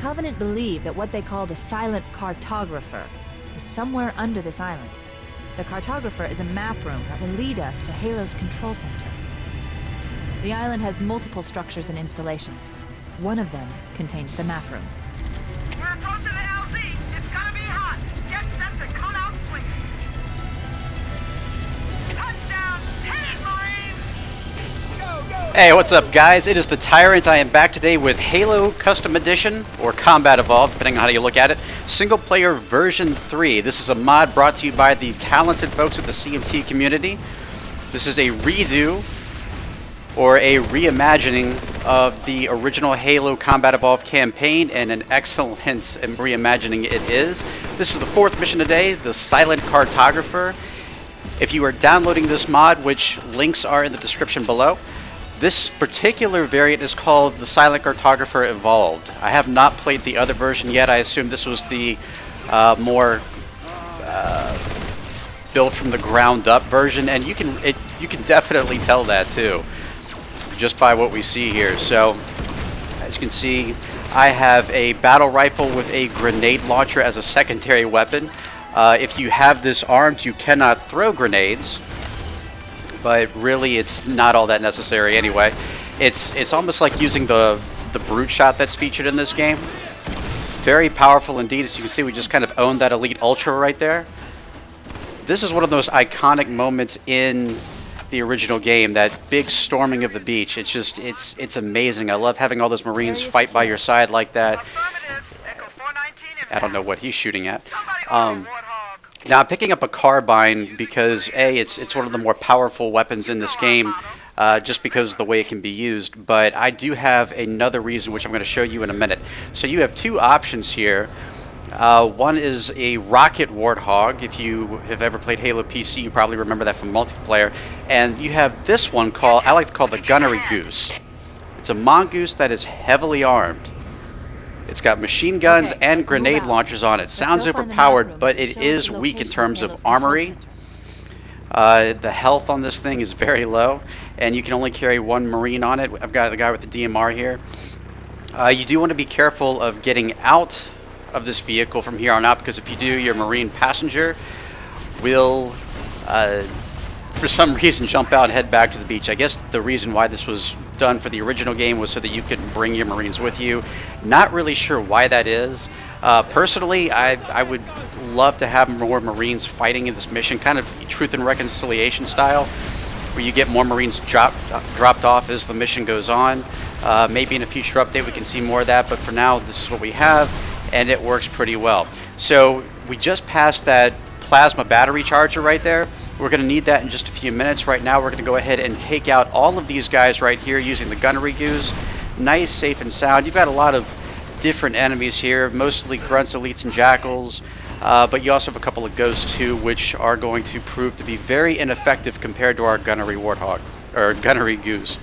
Covenant believe that what they call the silent Cartographer is somewhere under this island. The Cartographer is a map room that will lead us to Halo's control center. The island has multiple structures and installations. One of them contains the map room. We're approaching the LZ. It's gonna be hot. Get set to come out swinging. Touchdown! Hit it, Marines! Go, go! Hey, what's up, guys? It is the Tyrant. I am back today with Halo Custom Edition, or Combat Evolved, depending on how you look at it. Single player version 3. This is a mod brought to you by the talented folks at the CMT community. This is a redo, or a reimagining of the original Halo Combat Evolved campaign, and an excellent reimagining it is. This is the 4th mission today, the Silent Cartographer. If you are downloading this mod, which links are in the description below, this particular variant is called the Silent Cartographer Evolved. I have not played the other version yet. I assume this was the more built from the ground up version, and you can definitely tell that too, just by what we see here. So, as you can see, I have a battle rifle with a grenade launcher as a secondary weapon. If you have this armed, you cannot throw grenades, but really it's not all that necessary anyway. It's almost like using the brute shot that's featured in this game. Very powerful indeed. As you can see, we just kind of own that Elite Ultra right there. This is one of those iconic moments in the original game, that big storming of the beach. It's just, it's amazing. I love having all those Marines fight by your side like that. I don't know what he's shooting at. Now I'm picking up a carbine because A, it's one of the more powerful weapons in this game, just because of the way it can be used. But I do have another reason, which I'm going to show you in a minute. So you have two options here. One is a rocket warthog. If you have ever played Halo PC, you probably remember that from multiplayer. And you have this one called, I like to call the gunnery goose. It's a mongoose that is heavily armed. It's got machine guns and grenade launchers on it. Sounds overpowered, but it is weak in terms of armory. The health on this thing is very low, and you can only carry one Marine on it. I've got the guy with the DMR here. You do want to be careful of getting out of this vehicle from here on out, because if you do, your Marine passenger will for some reason jump out and head back to the beach. I guess the reason why this was done for the original game was so that you could bring your Marines with you. Not really sure why that is. Personally, I would love to have more Marines fighting in this mission, kind of Truth and Reconciliation style, where you get more Marines dropped off as the mission goes on. Maybe in a future update we can see more of that, but for now this is what we have, and it works pretty well. So we just passed that plasma battery charger right there. We're going to need that in just a few minutes. Right now we're going to go ahead and take out all of these guys right here using the gunnery goose. Nice, safe, and sound. You've got a lot of different enemies here, mostly grunts, elites, and jackals, but you also have a couple of ghosts too, which are going to prove to be very ineffective compared to our gunnery warthog, or gunnery goose.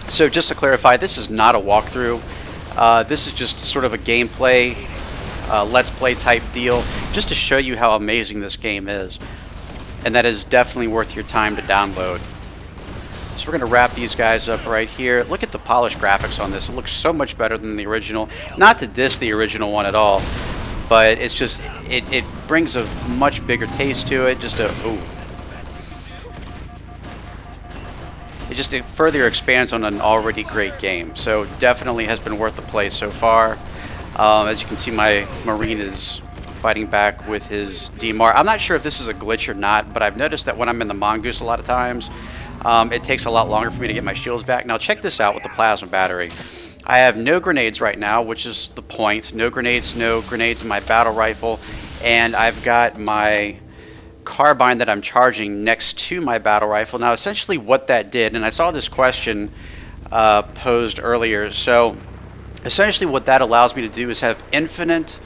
So just to clarify, this is not a walkthrough. This is just sort of a gameplay, let's play type deal, just to show you how amazing this game is. And that is definitely worth your time to download. So we're going to wrap these guys up right here. Look at the polished graphics on this. It looks so much better than the original. Not to diss the original one at all, but it's just, it brings a much bigger taste to it. Just a, ooh. It further expands on an already great game. So definitely has been worth the play so far. As you can see, my Marine is fighting back with his DMR. I'm not sure if this is a glitch or not, but I've noticed that when I'm in the mongoose a lot of times, it takes a lot longer for me to get my shields back. Now check this out with the plasma battery. I have no grenades right now, which is the point. No grenades in my battle rifle, and I've got my carbine that I'm charging next to my battle rifle. Now essentially what that did, and I saw this question posed earlier, so essentially what that allows me to do is have infinite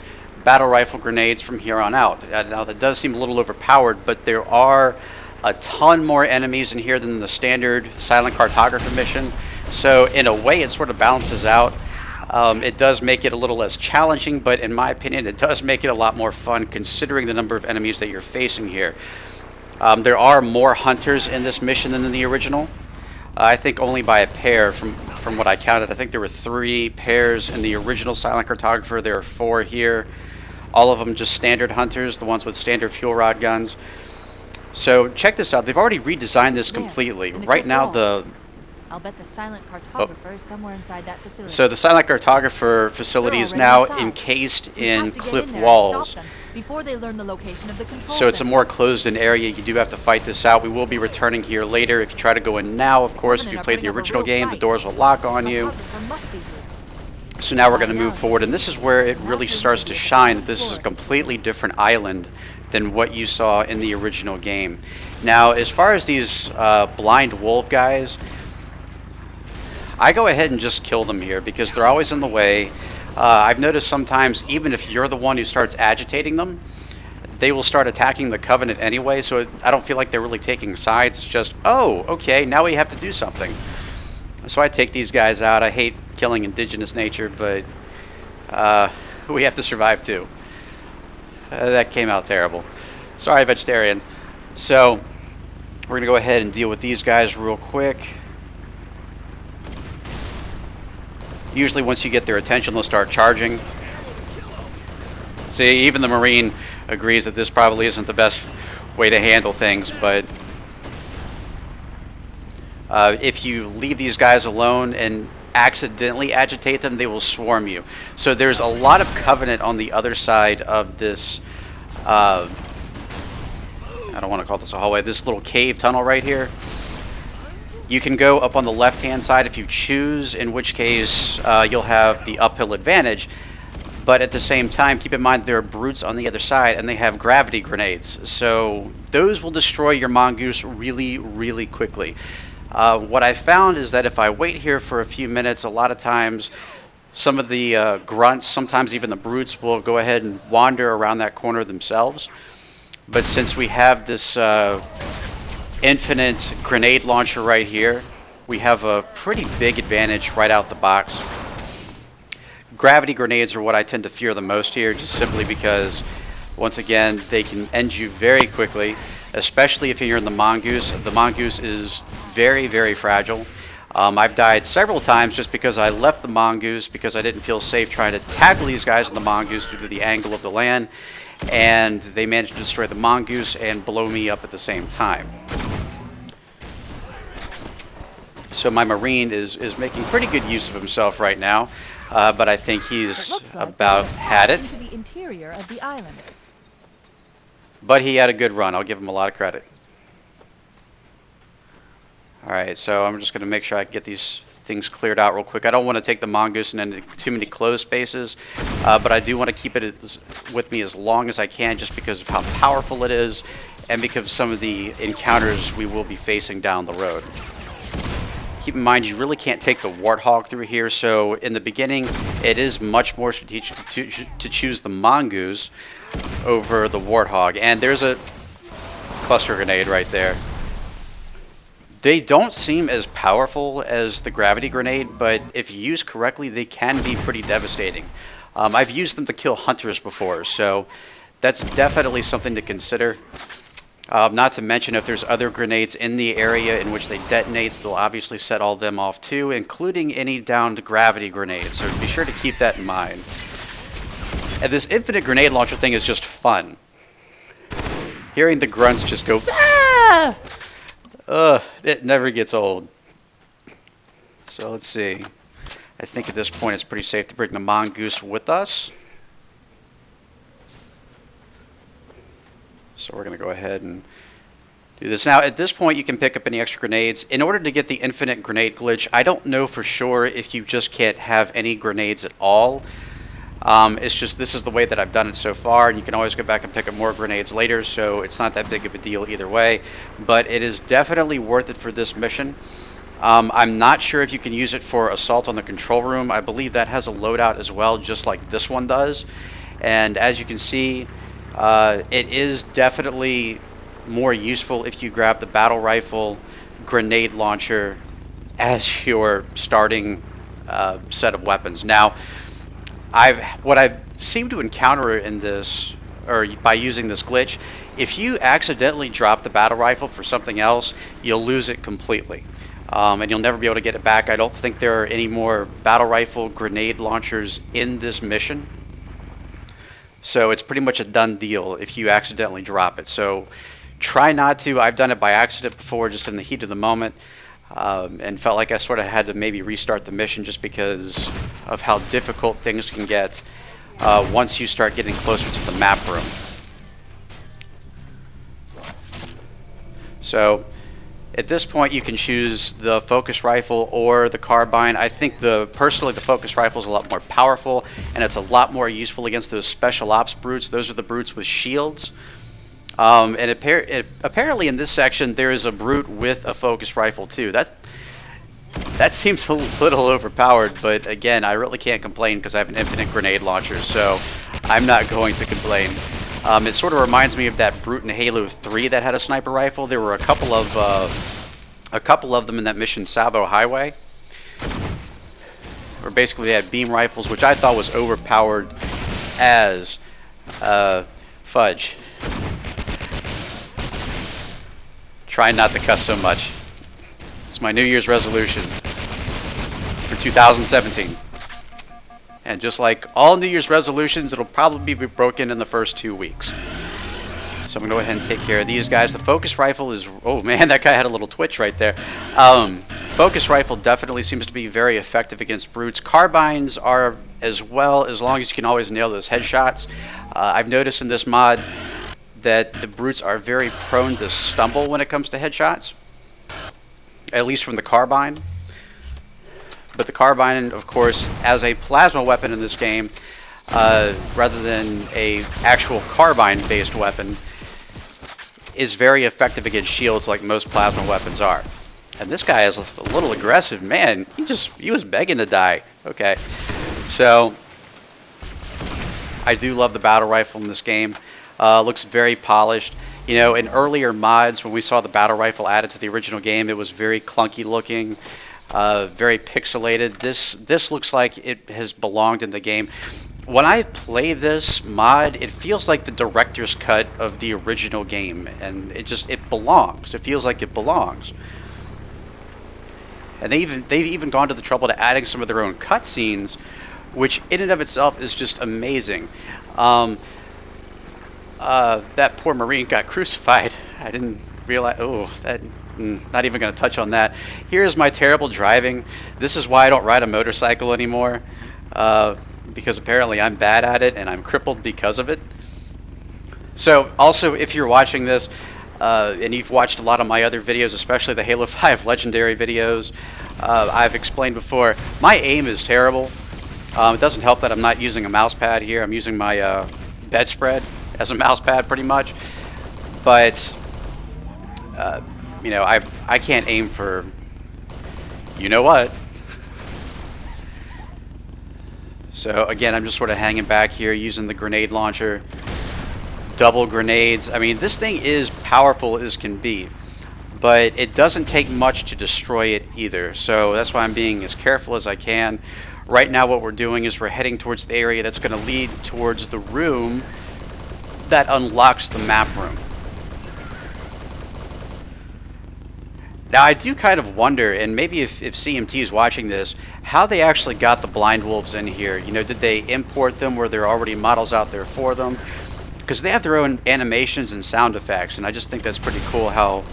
battle rifle grenades from here on out. Now that does seem a little overpowered, but there are a ton more enemies in here than the standard Silent Cartographer mission, so in a way it sort of balances out. It does make it a little less challenging, but in my opinion it does make it a lot more fun considering the number of enemies that you're facing here. There are more hunters in this mission than in the original. I think only by a pair from what I counted. I think there were 3 pairs in the original Silent Cartographer. There are 4 here. All of them just standard hunters, the ones with standard fuel rod guns. So check this out. They've already redesigned this completely. Right now I'll bet the Silent Cartographer is somewhere inside that facility. So the Silent Cartographer facility is now encased in clipped walls. Before they learn the location of the control So it's a more closed-in area. You do have to fight this out. We will be returning here later. If you try to go in now, of course, if you played the original game, the doors will lock on you. So now we're going to move forward, and this is where it really starts to shine. This is a completely different island than what you saw in the original game. Now, as far as these blind wolf guys, I go ahead and just kill them here because they're always in the way. I've noticed sometimes, even if you're the one who starts agitating them, they will start attacking the Covenant anyway, so I don't feel like they're really taking sides. It's just, oh, okay, now we have to do something. So I take these guys out. I hate killing indigenous nature, but we have to survive too. That came out terrible. Sorry, vegetarians. So we're going to go ahead and deal with these guys real quick. Usually once you get their attention, they'll start charging. See, even the Marine agrees that this probably isn't the best way to handle things, but if you leave these guys alone and accidentally agitate them, they will swarm you. So there's a lot of Covenant on the other side of this, I don't want to call this a hallway, this little cave tunnel right here. You can go up on the left-hand side if you choose, in which case you'll have the uphill advantage. But at the same time, keep in mind there are brutes on the other side, and they have gravity grenades. So those will destroy your mongoose really, really quickly. What I found is that if I wait here for a few minutes, a lot of times some of the grunts, sometimes even the brutes, will go ahead and wander around that corner themselves. But since we have this infinite grenade launcher right here, we have a pretty big advantage right out the box. Gravity grenades are what I tend to fear the most here, just simply because, once again, they can end you very quickly, especially if you're in the mongoose. The mongoose is very, very fragile. I've died several times just because I left the mongoose because I didn't feel safe trying to tackle these guys in the mongoose due to the angle of the land, and they managed to destroy the mongoose and blow me up at the same time. So my Marine is making pretty good use of himself right now, but I think he's about had it. The interior of the island. But he had a good run. I'll give him a lot of credit. Alright, so I'm just going to make sure I get these things cleared out real quick. I don't want to take the mongoose into too many closed spaces, but I do want to keep it with me as long as I can just because of how powerful it is and because of some of the encounters we will be facing down the road. Keep in mind, you really can't take the Warthog through here, so in the beginning, it is much more strategic to choose the mongoose over the Warthog. And there's a cluster grenade right there. They don't seem as powerful as the gravity grenade, but if used correctly, they can be pretty devastating. I've used them to kill hunters before, so that's definitely something to consider. Not to mention, if there's other grenades in the area in which they detonate, they'll obviously set all of them off too, including any downed gravity grenades, so be sure to keep that in mind. And this infinite grenade launcher thing is just fun. Hearing the grunts just go, ah! It never gets old. So let's see. I think at this point it's pretty safe to bring the mongoose with us. So we're going to go ahead and do this. Now, at this point, you can pick up any extra grenades. In order to get the infinite grenade glitch, I don't know for sure if you just can't have any grenades at all. It's just this is the way that I've done it so far, and you can always go back and pick up more grenades later, so it's not that big of a deal either way. But it is definitely worth it for this mission. I'm not sure if you can use it for assault on the control room. I believe that has a loadout as well, just like this one does. And as you can see, it is definitely more useful if you grab the battle rifle grenade launcher as your starting set of weapons. Now, what I've seemed to encounter in this, or by using this glitch, if you accidentally drop the battle rifle for something else, you'll lose it completely. and you'll never be able to get it back. I don't think there are any more battle rifle grenade launchers in this mission. So it's pretty much a done deal if you accidentally drop it. So try not to. I've done it by accident before, just in the heat of the moment, and felt like I sort of had to maybe restart the mission just because of how difficult things can get once you start getting closer to the map room. So at this point you can choose the focus rifle or the carbine. I think personally the focus rifle is a lot more powerful, and it's a lot more useful against those special ops brutes. Those are the brutes with shields. And apparently in this section there is a brute with a focus rifle too. That seems a little overpowered, but again, I really can't complain because I have an infinite grenade launcher, so I'm not going to complain. It sort of reminds me of that brute in Halo 3 that had a sniper rifle. There were a couple of them in that mission, Savo Highway, where basically they had beam rifles, which I thought was overpowered as fudge. Try not to cuss so much. It's my New Year's resolution for 2017. And just like all New Year's resolutions, it'll probably be broken in the first 2 weeks. So I'm going to go ahead and take care of these guys. The focus rifle is... Oh man, that guy had a little twitch right there. Focus rifle definitely seems to be very effective against brutes. Carbines are as well, as long as you can always nail those headshots. I've noticed in this mod that the brutes are very prone to stumble when it comes to headshots. At least from the carbine. But the carbine, of course, as a plasma weapon in this game, rather than a actual carbine-based weapon, is very effective against shields like most plasma weapons are. And this guy is a little aggressive. Man, he was begging to die. Okay. So, I do love the battle rifle in this game. Looks very polished. You know, in earlier mods, when we saw the battle rifle added to the original game, it was very clunky looking. Very pixelated. This looks like it has belonged in the game. When I play this mod, it feels like the director's cut of the original game, and it belongs. It feels like it belongs. And they've even gone to the trouble to adding some of their own cutscenes, which in and of itself is just amazing. That poor Marine got crucified. I didn't realize. Oh, that. Not even going to touch on that. Here's my terrible driving. This is why I don't ride a motorcycle anymore, because apparently I'm bad at it and I'm crippled because of it. So also, if you're watching this and you've watched a lot of my other videos, especially the Halo 5 Legendary videos, I've explained before, my aim is terrible. It doesn't help that I'm not using a mouse pad here. I'm using my bedspread as a mouse pad pretty much. But you know, I can't aim for, you know what. So again, I'm just sort of hanging back here using the grenade launcher. Double grenades. I mean, this thing is powerful as can be, but it doesn't take much to destroy it either. So that's why I'm being as careful as I can. Right now what we're doing is we're heading towards the area that's going to lead towards the room that unlocks the map room. Now, I do kind of wonder, and maybe if CMT is watching this, how they actually got the blind wolves in here. You know, did they import them? Were there already models out there for them? Because they have their own animations and sound effects, and I just think that's pretty cool how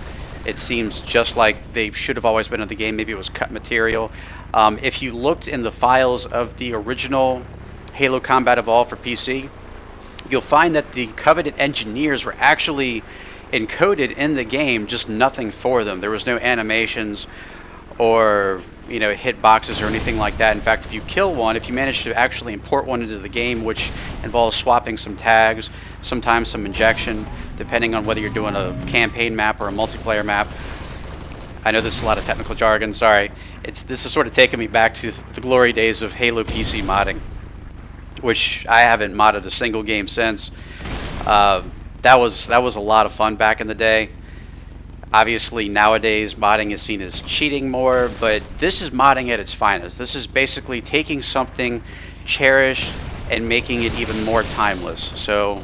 it seems just like they should have always been in the game. Maybe it was cut material. If you looked in the files of the original Halo Combat Evolved for PC, you'll find that the Covenant engineers were actually encoded in the game, just nothing for them. There was no animations or, you know, hit boxes or anything like that. In fact, if you kill one, if you manage to actually import one into the game, which involves swapping some tags, sometimes some injection, depending on whether you're doing a campaign map or a multiplayer map. I know this is a lot of technical jargon, sorry. This is sort of taking me back to the glory days of Halo PC modding, which I haven't modded a single game since. That was a lot of fun back in the day. Obviously nowadays modding is seen as cheating more, but this is modding at its finest. This is basically taking something cherished and making it even more timeless. So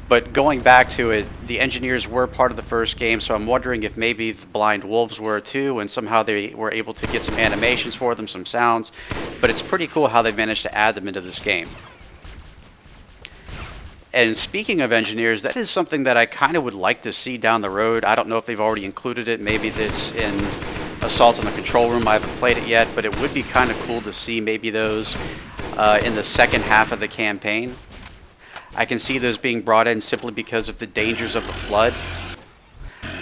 But going back to it, the engineers were part of the first game, so I'm wondering if maybe the blind wolves were too, and somehow they were able to get some animations for them, some sounds. But it's pretty cool how they managed to add them into this game. And speaking of engineers, that is something that I kind of would like to see down the road. I don't know if they've already included it. Maybe it's in Assault on the Control Room. I haven't played it yet, but it would be kind of cool to see maybe those in the second half of the campaign. I can see those being brought in simply because of the dangers of the flood.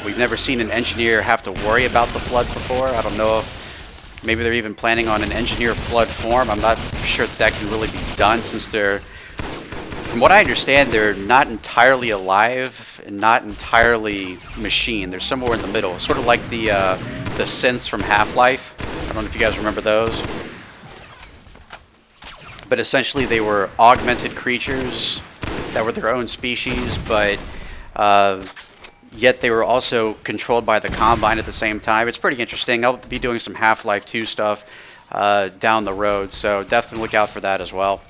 We've never seen an engineer have to worry about the flood before. I don't know if maybe they're even planning on an engineer flood form. I'm not sure that can really be done, since they're, from what I understand, they're not entirely alive and not entirely machine. They're somewhere in the middle, sort of like the synths from Half-Life. I don't know if you guys remember those. But essentially they were augmented creatures that were their own species, but yet they were also controlled by the Combine at the same time. It's pretty interesting. I'll be doing some Half-Life 2 stuff down the road, so definitely look out for that as well.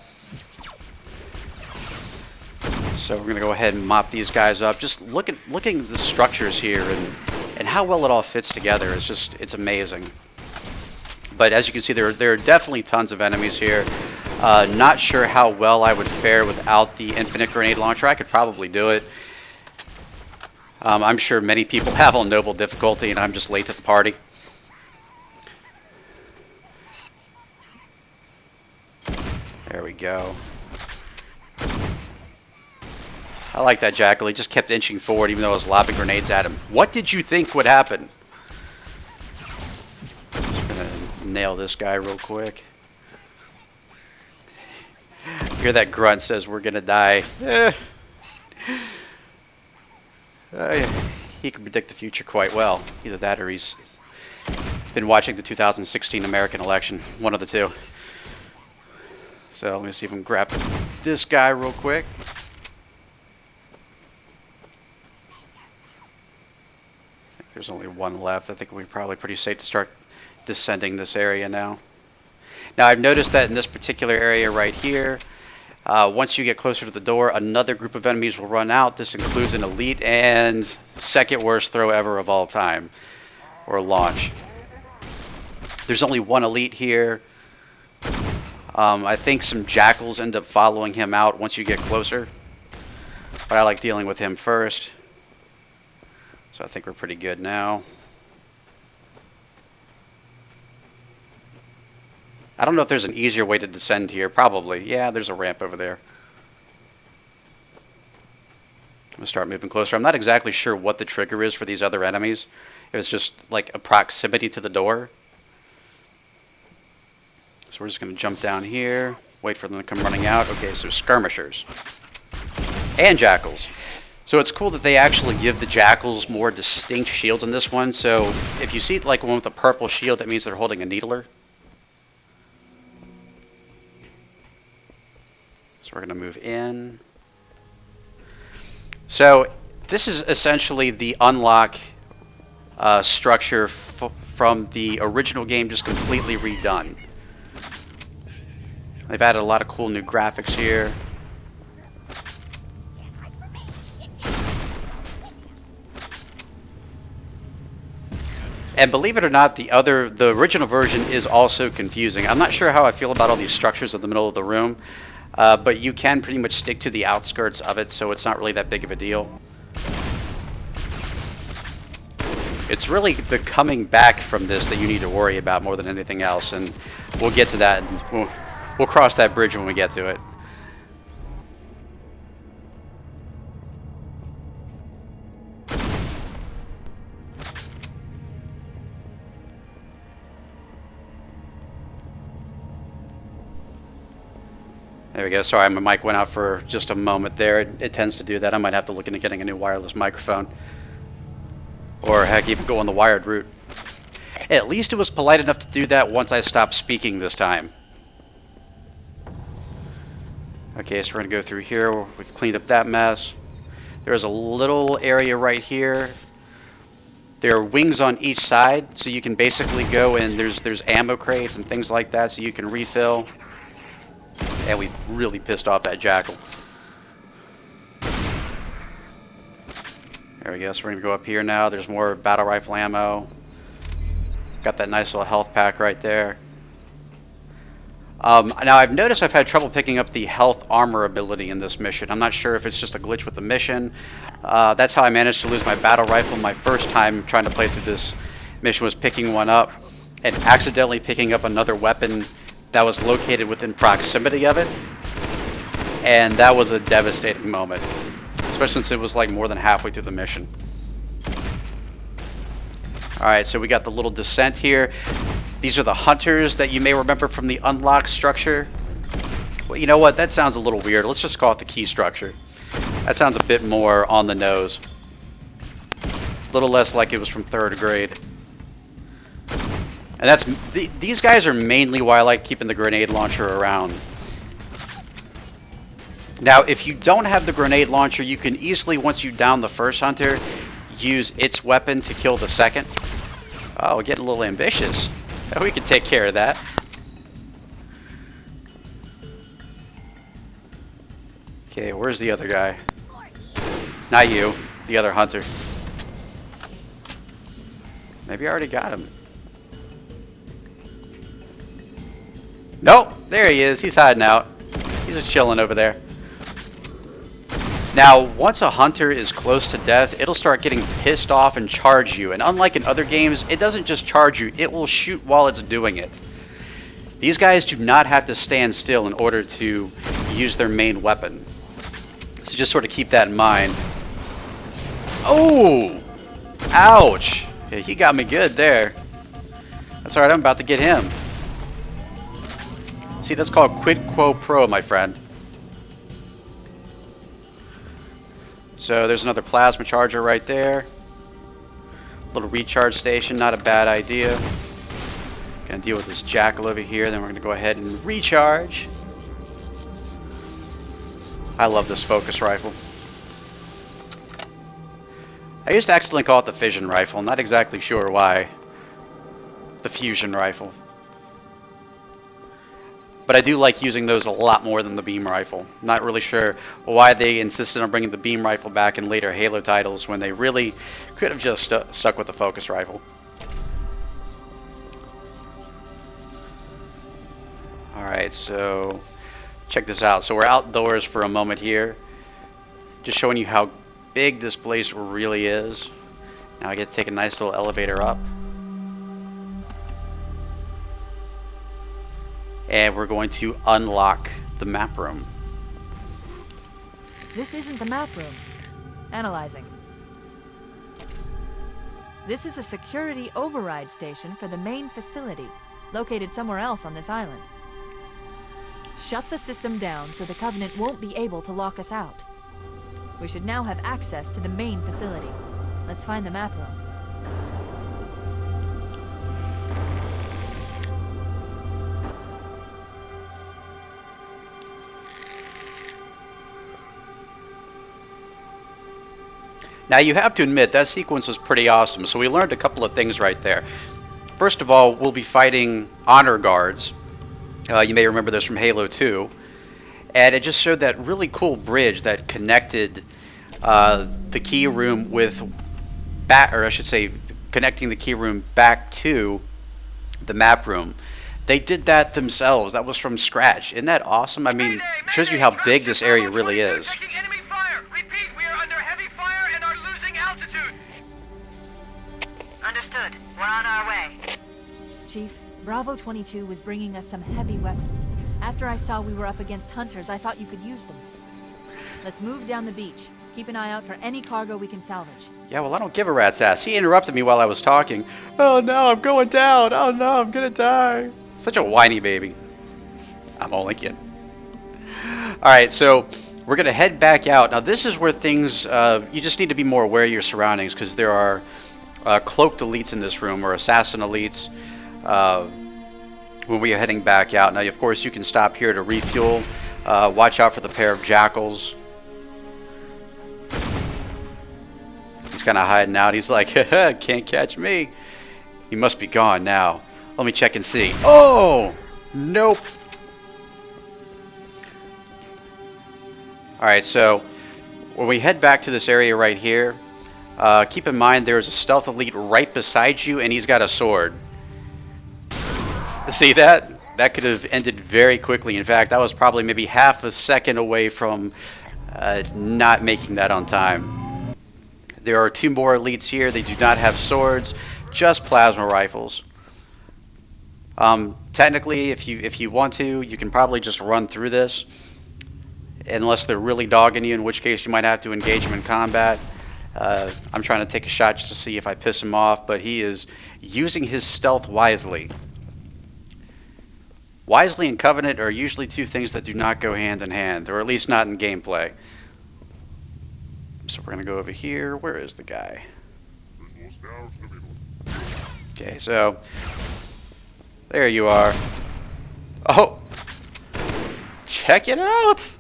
So we're going to go ahead and mop these guys up. Just looking at the structures here and how well it all fits together. It's amazing. But as you can see, there are definitely tons of enemies here. Not sure how well I would fare without the infinite grenade launcher. I could probably do it. I'm sure many people have on noble difficulty, and I'm just late to the party. There we go. I like that Jackal. He just kept inching forward even though I was lobbing grenades at him. What did you think would happen? Just gonna nail this guy real quick. Hear that grunt says we're gonna die. He can predict the future quite well. Either that or he's been watching the 2016 American election. One of the two. So let me see if I can grab this guy real quick. I think there's only one left. I think we're probably pretty safe to start descending this area now. Now I've noticed that in this particular area right here, once you get closer to the door, another group of enemies will run out. This includes an elite and second worst throw ever of all time, or launch. There's only one elite here. I think some jackals end up following him out once you get closer, but I like dealing with him first. So I think we're pretty good now. I don't know if there's an easier way to descend here. Probably. Yeah, there's a ramp over there. I'm going to start moving closer. I'm not exactly sure what the trigger is for these other enemies. It was just like a proximity to the door. So we're just going to jump down here. Wait for them to come running out. Okay, so skirmishers. And jackals. So it's cool that they actually give the jackals more distinct shields in this one. So if you see like one with a purple shield, that means they're holding a needler. So we're going to move in. So this is essentially the unlock structure from the original game, just completely redone. They've added a lot of cool new graphics here. And believe it or not, the original version is also confusing. I'm not sure how I feel about all these structures in the middle of the room. But you can pretty much stick to the outskirts of it, so it's not really that big of a deal. It's really the coming back from this that you need to worry about more than anything else, and we'll get to that, and we'll cross that bridge when we get to it. There we go. Sorry, my mic went out for just a moment there. It tends to do that. I might have to look into getting a new wireless microphone. Or heck, even go on the wired route. At least it was polite enough to do that once I stopped speaking this time. Okay, so we're going to go through here. We've cleaned up that mess. There's a little area right here. There are wings on each side, so you can basically go and there's ammo crates and things like that, so you can refill. And we really pissed off that jackal. There we go. So we're going to go up here now. There's more battle rifle ammo. Got that nice little health pack right there. Now I've noticed I've had trouble picking up the health armor ability in this mission. I'm not sure if it's just a glitch with the mission. That's how I managed to lose my battle rifle my first time trying to play through this mission, was picking one up and accidentally picking up another weapon that was located within proximity of it. And that was a devastating moment, especially since it was like more than halfway through the mission. Alright, so we got the little descent here. These are the hunters that you may remember from the unlock structure. Well, you know what? That sounds a little weird. Let's just call it the key structure. That sounds a bit more on the nose. A little less like it was from 3rd grade. And that's these guys are mainly why I like keeping the grenade launcher around. Now, if you don't have the grenade launcher, you can easily, once you down the first hunter, use its weapon to kill the second. Oh, we're getting a little ambitious. We can take care of that. Okay, where's the other guy? Not you, the other hunter. Maybe I already got him. Nope, there he is. He's hiding out. He's just chilling over there. Now, once a hunter is close to death, it'll start getting pissed off and charge you. And unlike in other games, it doesn't just charge you, it will shoot while it's doing it. These guys do not have to stand still in order to use their main weapon. So just sort of keep that in mind. Oh! Ouch! Yeah, he got me good there. That's alright, I'm about to get him. See, that's called quid quo pro, my friend. So there's another plasma charger right there. Little recharge station, not a bad idea. Gonna deal with this jackal over here, then we're gonna go ahead and recharge. I love this focus rifle. I used to accidentally call it the fission rifle, not exactly sure why. The fusion rifle. But I do like using those a lot more than the beam rifle. Not really sure why they insisted on bringing the beam rifle back in later Halo titles when they really could have just stuck with the focus rifle. Alright, so check this out. So we're outdoors for a moment here. Just showing you how big this place really is. Now I get to take a nice little elevator up. And we're going to unlock the map room. This isn't the map room. Analyzing. This is a security override station for the main facility, located somewhere else on this island. Shut the system down so the Covenant won't be able to lock us out. We should now have access to the main facility. Let's find the map room. Now you have to admit that sequence was pretty awesome, so we learned a couple of things right there. First of all, we'll be fighting honor guards. You may remember this from Halo 2. And it just showed that really cool bridge that connected the key room with connecting the key room back to the map room. They did that themselves. That was from scratch. Isn't that awesome? I mean, it shows you how big this area really is. Understood. We're on our way. Chief, Bravo 22 was bringing us some heavy weapons. After I saw we were up against hunters, I thought you could use them. Let's move down the beach. Keep an eye out for any cargo we can salvage. Yeah, well, I don't give a rat's ass. He interrupted me while I was talking. Oh no, I'm going down. Oh no, I'm gonna die. Such a whiny baby. I'm only kidding. Alright, so we're gonna head back out. Now this is where things, you just need to be more aware of your surroundings, because there are cloaked elites in this room, or assassin elites, when we are heading back out. Now, of course, you can stop here to refuel. Watch out for the pair of jackals. He's kind of hiding out. He's like, can't catch me. He must be gone now. Let me check and see. Oh! Nope. Alright, so when we head back to this area right here, Keep in mind there is a stealth elite right beside you, and he's got a sword. See that? That could have ended very quickly. In fact, I was probably maybe half a second away from not making that on time. There are 2 more elites here. They do not have swords, just plasma rifles. Technically, if you want to, you can probably just run through this, unless they're really dogging you, in which case you might have to engage them in combat. I'm trying to take a shot just to see if I piss him off, but he is using his stealth wisely. Wisely and Covenant are usually 2 things that do not go hand in hand, or at least not in gameplay. So we're going to go over here. Where is the guy? Okay, so there you are. Oh! Check it out!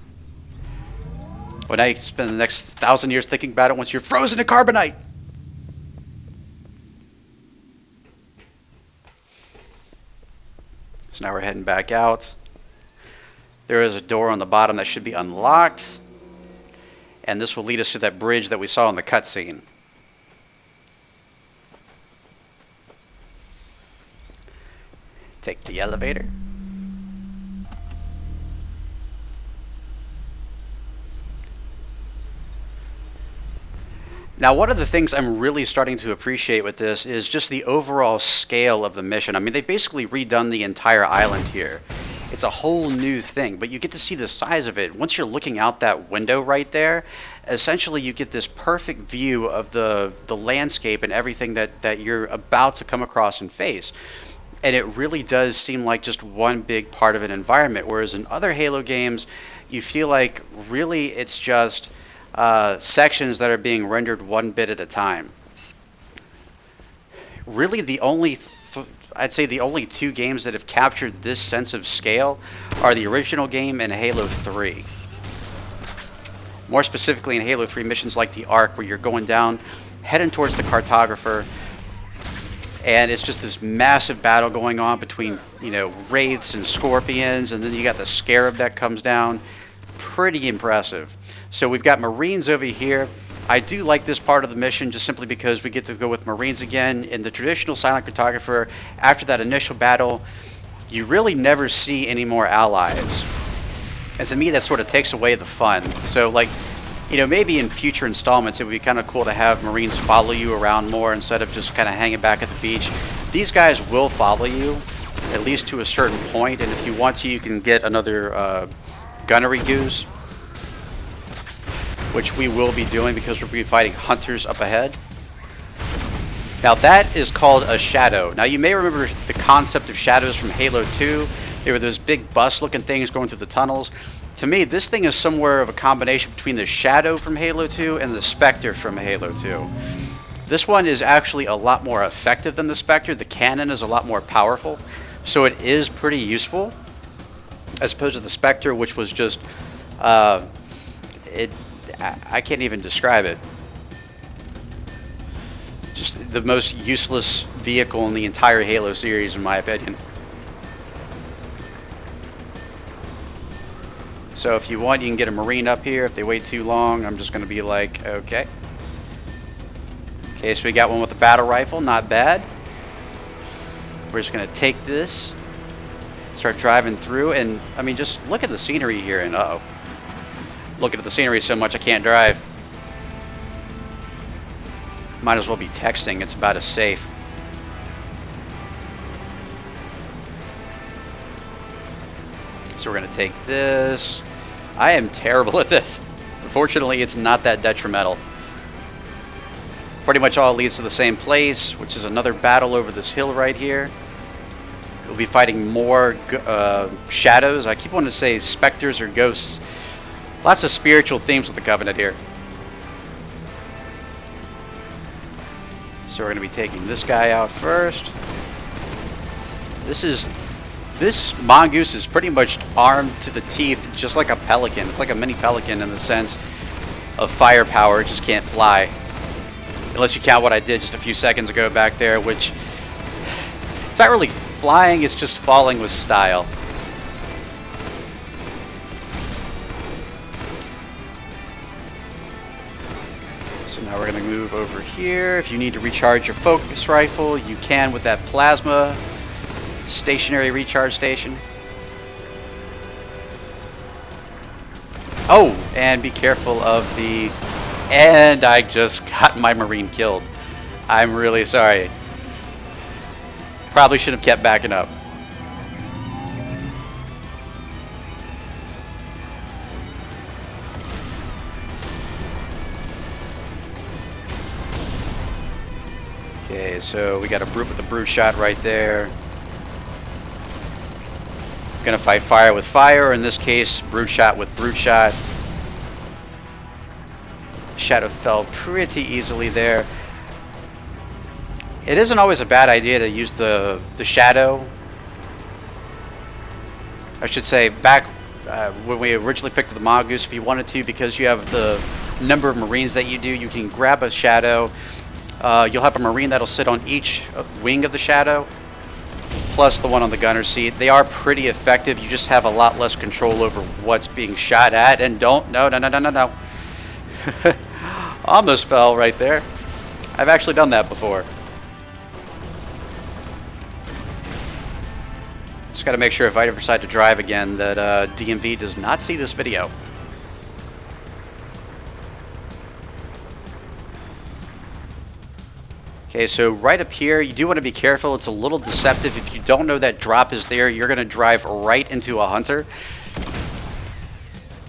Well, now you can spend the next 1,000 years thinking about it once you're frozen to carbonite! So now we're heading back out. There is a door on the bottom that should be unlocked. And this will lead us to that bridge that we saw in the cutscene. Take the elevator. Now, one of the things I'm really starting to appreciate with this is just the overall scale of the mission. I mean, they've basically redone the entire island here. It's a whole new thing, but you get to see the size of it. Once you're looking out that window right there, essentially you get this perfect view of the landscape and everything that you're about to come across and face. And it really does seem like just one big part of an environment, whereas in other Halo games, you feel like really it's just sections that are being rendered one bit at a time. Really, I'd say the only 2 games that have captured this sense of scale are the original game and Halo 3. More specifically in Halo 3, missions like the Ark, where you're going down, heading towards the Cartographer, and it's just this massive battle going on between, you know, wraiths and scorpions, and then you got the scarab that comes down. Pretty impressive. So we've got Marines over here. I do like this part of the mission just simply because we get to go with Marines again. In the traditional Silent Cartographer, after that initial battle, you really never see any more allies. And to me, that sort of takes away the fun. So, like, you know, maybe in future installments, it would be kind of cool to have Marines follow you around more instead of just kind of hanging back at the beach. These guys will follow you, at least to a certain point, and if you want to, you can get another gunnery goose, which we will be doing because we'll be fighting hunters up ahead. Now that is called a shadow. Now you may remember the concept of shadows from Halo 2. They were those big bus-looking things going through the tunnels. To me, this thing is somewhere of a combination between the shadow from Halo 2 and the Spectre from Halo 2. This one is actually a lot more effective than the Spectre. The cannon is a lot more powerful, so it is pretty useful, as opposed to the Spectre, which was just I can't even describe it. Just the most useless vehicle in the entire Halo series, in my opinion. So if you want, you can get a Marine up here. If they wait too long, I'm just going to be like, okay. Okay, so we got one with a battle rifle, not bad. We're just going to take this, start driving through, and I mean, just look at the scenery here, and uh-oh. Looking at the scenery so much I can't drive. Might as well be texting, it's about as safe. So we're going to take this. I am terrible at this. Unfortunately, it's not that detrimental. Pretty much all leads to the same place, which is another battle over this hill right here. We'll be fighting more shadows. I keep wanting to say specters or ghosts. Lots of spiritual themes with the Covenant here. So we're going to be taking this guy out first. This mongoose is pretty much armed to the teeth, just like a pelican. It's like a mini pelican in the sense of firepower. It just can't fly. Unless you count what I did just a few seconds ago back there, which it's not really flying, it's just falling with style. So now we're going to move over here. If you need to recharge your focus rifle, you can with that plasma stationary recharge station. Oh, and be careful of the... And I just got my Marine killed. I'm really sorry. Probably should have kept backing up. Okay, so we got a brute with a brute shot right there. Gonna fight fire with fire, or in this case, brute shot with brute shot. Shadow fell pretty easily there. It isn't always a bad idea to use the shadow. I should say, back when we originally picked the Mongoose, if you wanted to, because you have the number of Marines that you do, you can grab a shadow. You'll have a Marine that'll sit on each wing of the shadow, plus the one on the gunner seat. They are pretty effective. You just have a lot less control over what's being shot at. And don't, no. Almost fell right there. I've actually done that before. Just got to make sure if I ever decide to drive again that DMV does not see this video. Okay, so right up here, you do want to be careful. It's a little deceptive. If you don't know that drop is there, you're going to drive right into a hunter.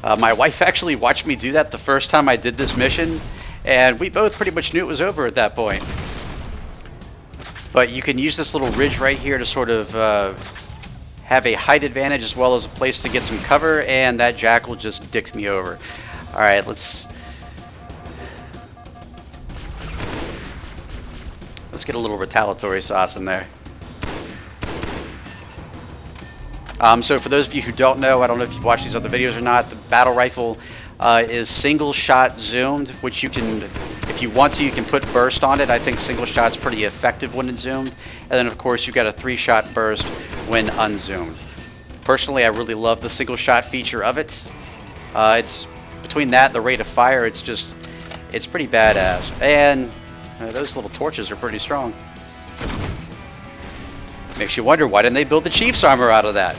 My wife actually watched me do that the first time I did this mission, and we both pretty much knew it was over at that point. But you can use this little ridge right here to sort of have a height advantage as well as a place to get some cover, and that jackal just dicked me over. Alright, let's get a little retaliatory sauce in there. So for those of you who don't know, I don't know if you've watched these other videos or not, the battle rifle is single shot zoomed, which you can, if you want to, you can put burst on it. I think single shot's pretty effective when it's zoomed. And then of course you've got a 3-shot burst when unzoomed. Personally, I really love the single shot feature of it. It's between that and the rate of fire, it's pretty badass. And those little torches are pretty strong. Makes you wonder, why didn't they build the Chief's armor out of that?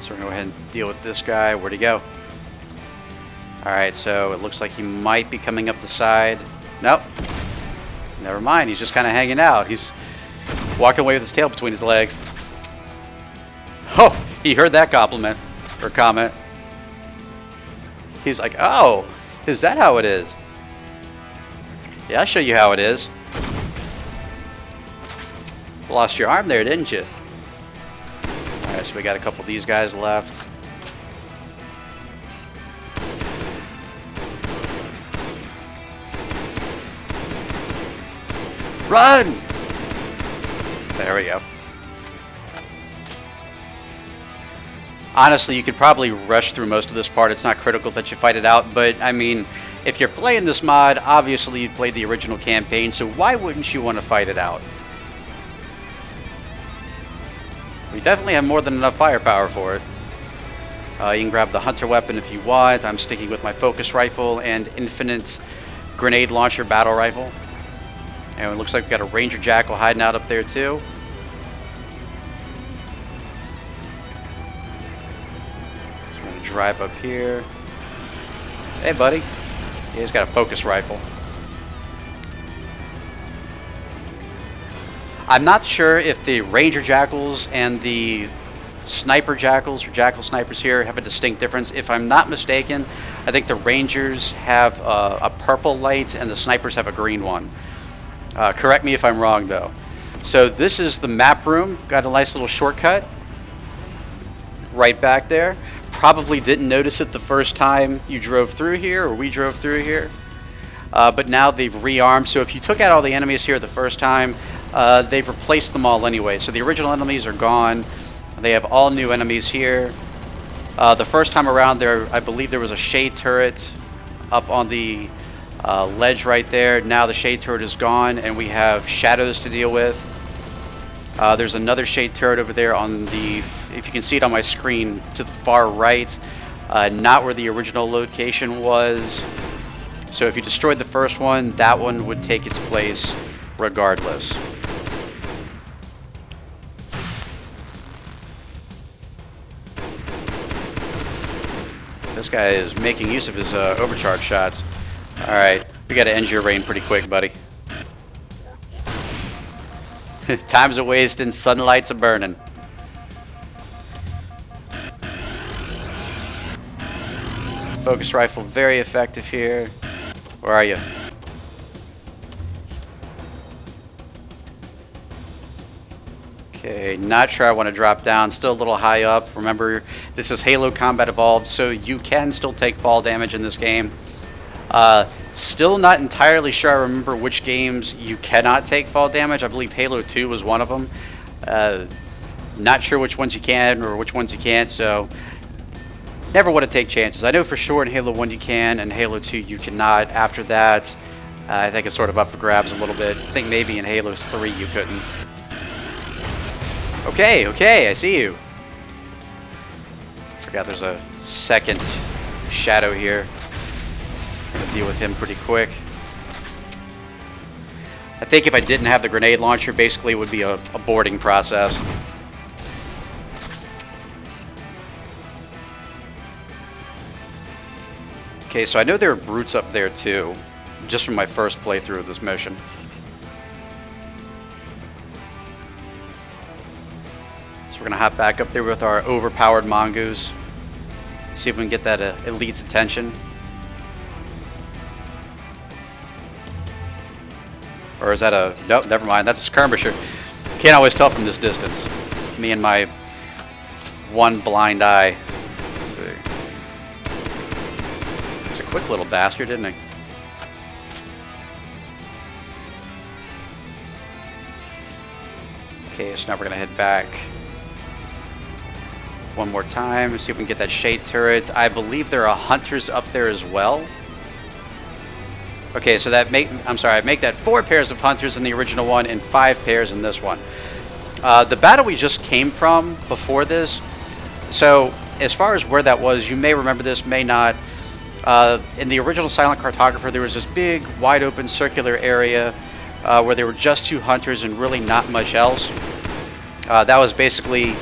So we're going to go ahead and deal with this guy. Where'd he go? Alright, so it looks like he might be coming up the side. Nope. Never mind, he's just kind of hanging out. He's walking away with his tail between his legs. Oh, he heard that compliment, or comment. He's like, oh, is that how it is? Yeah, I'll show you how it is. Lost your arm there, didn't you? Alright, so we got a couple of these guys left. Run! There we go. Honestly, you could probably rush through most of this part. It's not critical that you fight it out, but I mean, if you're playing this mod, obviously you played the original campaign, so why wouldn't you want to fight it out? We definitely have more than enough firepower for it. You can grab the hunter weapon if you want. I'm sticking with my focus rifle and infinite grenade launcher battle rifle. And it looks like we've got a ranger jackal hiding out up there too. So we're going to drive up here. Hey buddy. Yeah, he's got a focus rifle. I'm not sure if the ranger jackals and the sniper jackals or jackal snipers here have a distinct difference. If I'm not mistaken, I think the rangers have a purple light and the snipers have a green one. Correct me if I'm wrong though. So this is the map room. Got a nice little shortcut right back there. Probably didn't notice it the first time you drove through here, or we drove through here. But now they've rearmed. So if you took out all the enemies here the first time, they've replaced them all anyway. So the original enemies are gone. They have all new enemies here. The first time around there, I believe there was a shade turret up on the ledge right there. Now the shade turret is gone and we have shadows to deal with. There's another shade turret over there on the, if you can see it on my screen, to the far right. not where the original location was. So if you destroyed the first one, that one would take its place regardless. This guy is making use of his overcharge shots. Alright, we gotta end your reign pretty quick, buddy. Time's a wasting, sunlight's a burning. Focus rifle, very effective here. Where are you? Okay, not sure I want to drop down. Still a little high up. Remember, this is Halo Combat Evolved, so you can still take fall damage in this game. Still not entirely sure I remember which games you cannot take fall damage. I believe Halo 2 was one of them. Not sure which ones you can or which ones you can't, so never want to take chances. I know for sure in Halo 1 you can, and Halo 2 you cannot. After that, I think it's sort of up for grabs a little bit. I think maybe in Halo 3 you couldn't. Okay, okay, I see you. Forgot there's a second shadow here. Gonna deal with him pretty quick. I think if I didn't have the grenade launcher, basically it would be a boarding process. Okay, so I know there are brutes up there too, just from my first playthrough of this mission. So we're gonna hop back up there with our overpowered mongoose. See if we can get that elite's attention. Or is that a... Nope, never mind. That's a skirmisher. Can't always tell from this distance. Me and my one blind eye. Let's see. It's a quick little bastard, isn't he? Okay, so now we're going to head back one more time. See if we can get that shade turret. I believe there are hunters up there as well. Okay, so that I make that 4 pairs of hunters in the original one and 5 pairs in this one. The battle we just came from before this, so as far as where that was, you may remember this, may not. In the original Silent Cartographer, there was this big, wide open circular area where there were just 2 hunters and really not much else. That was basically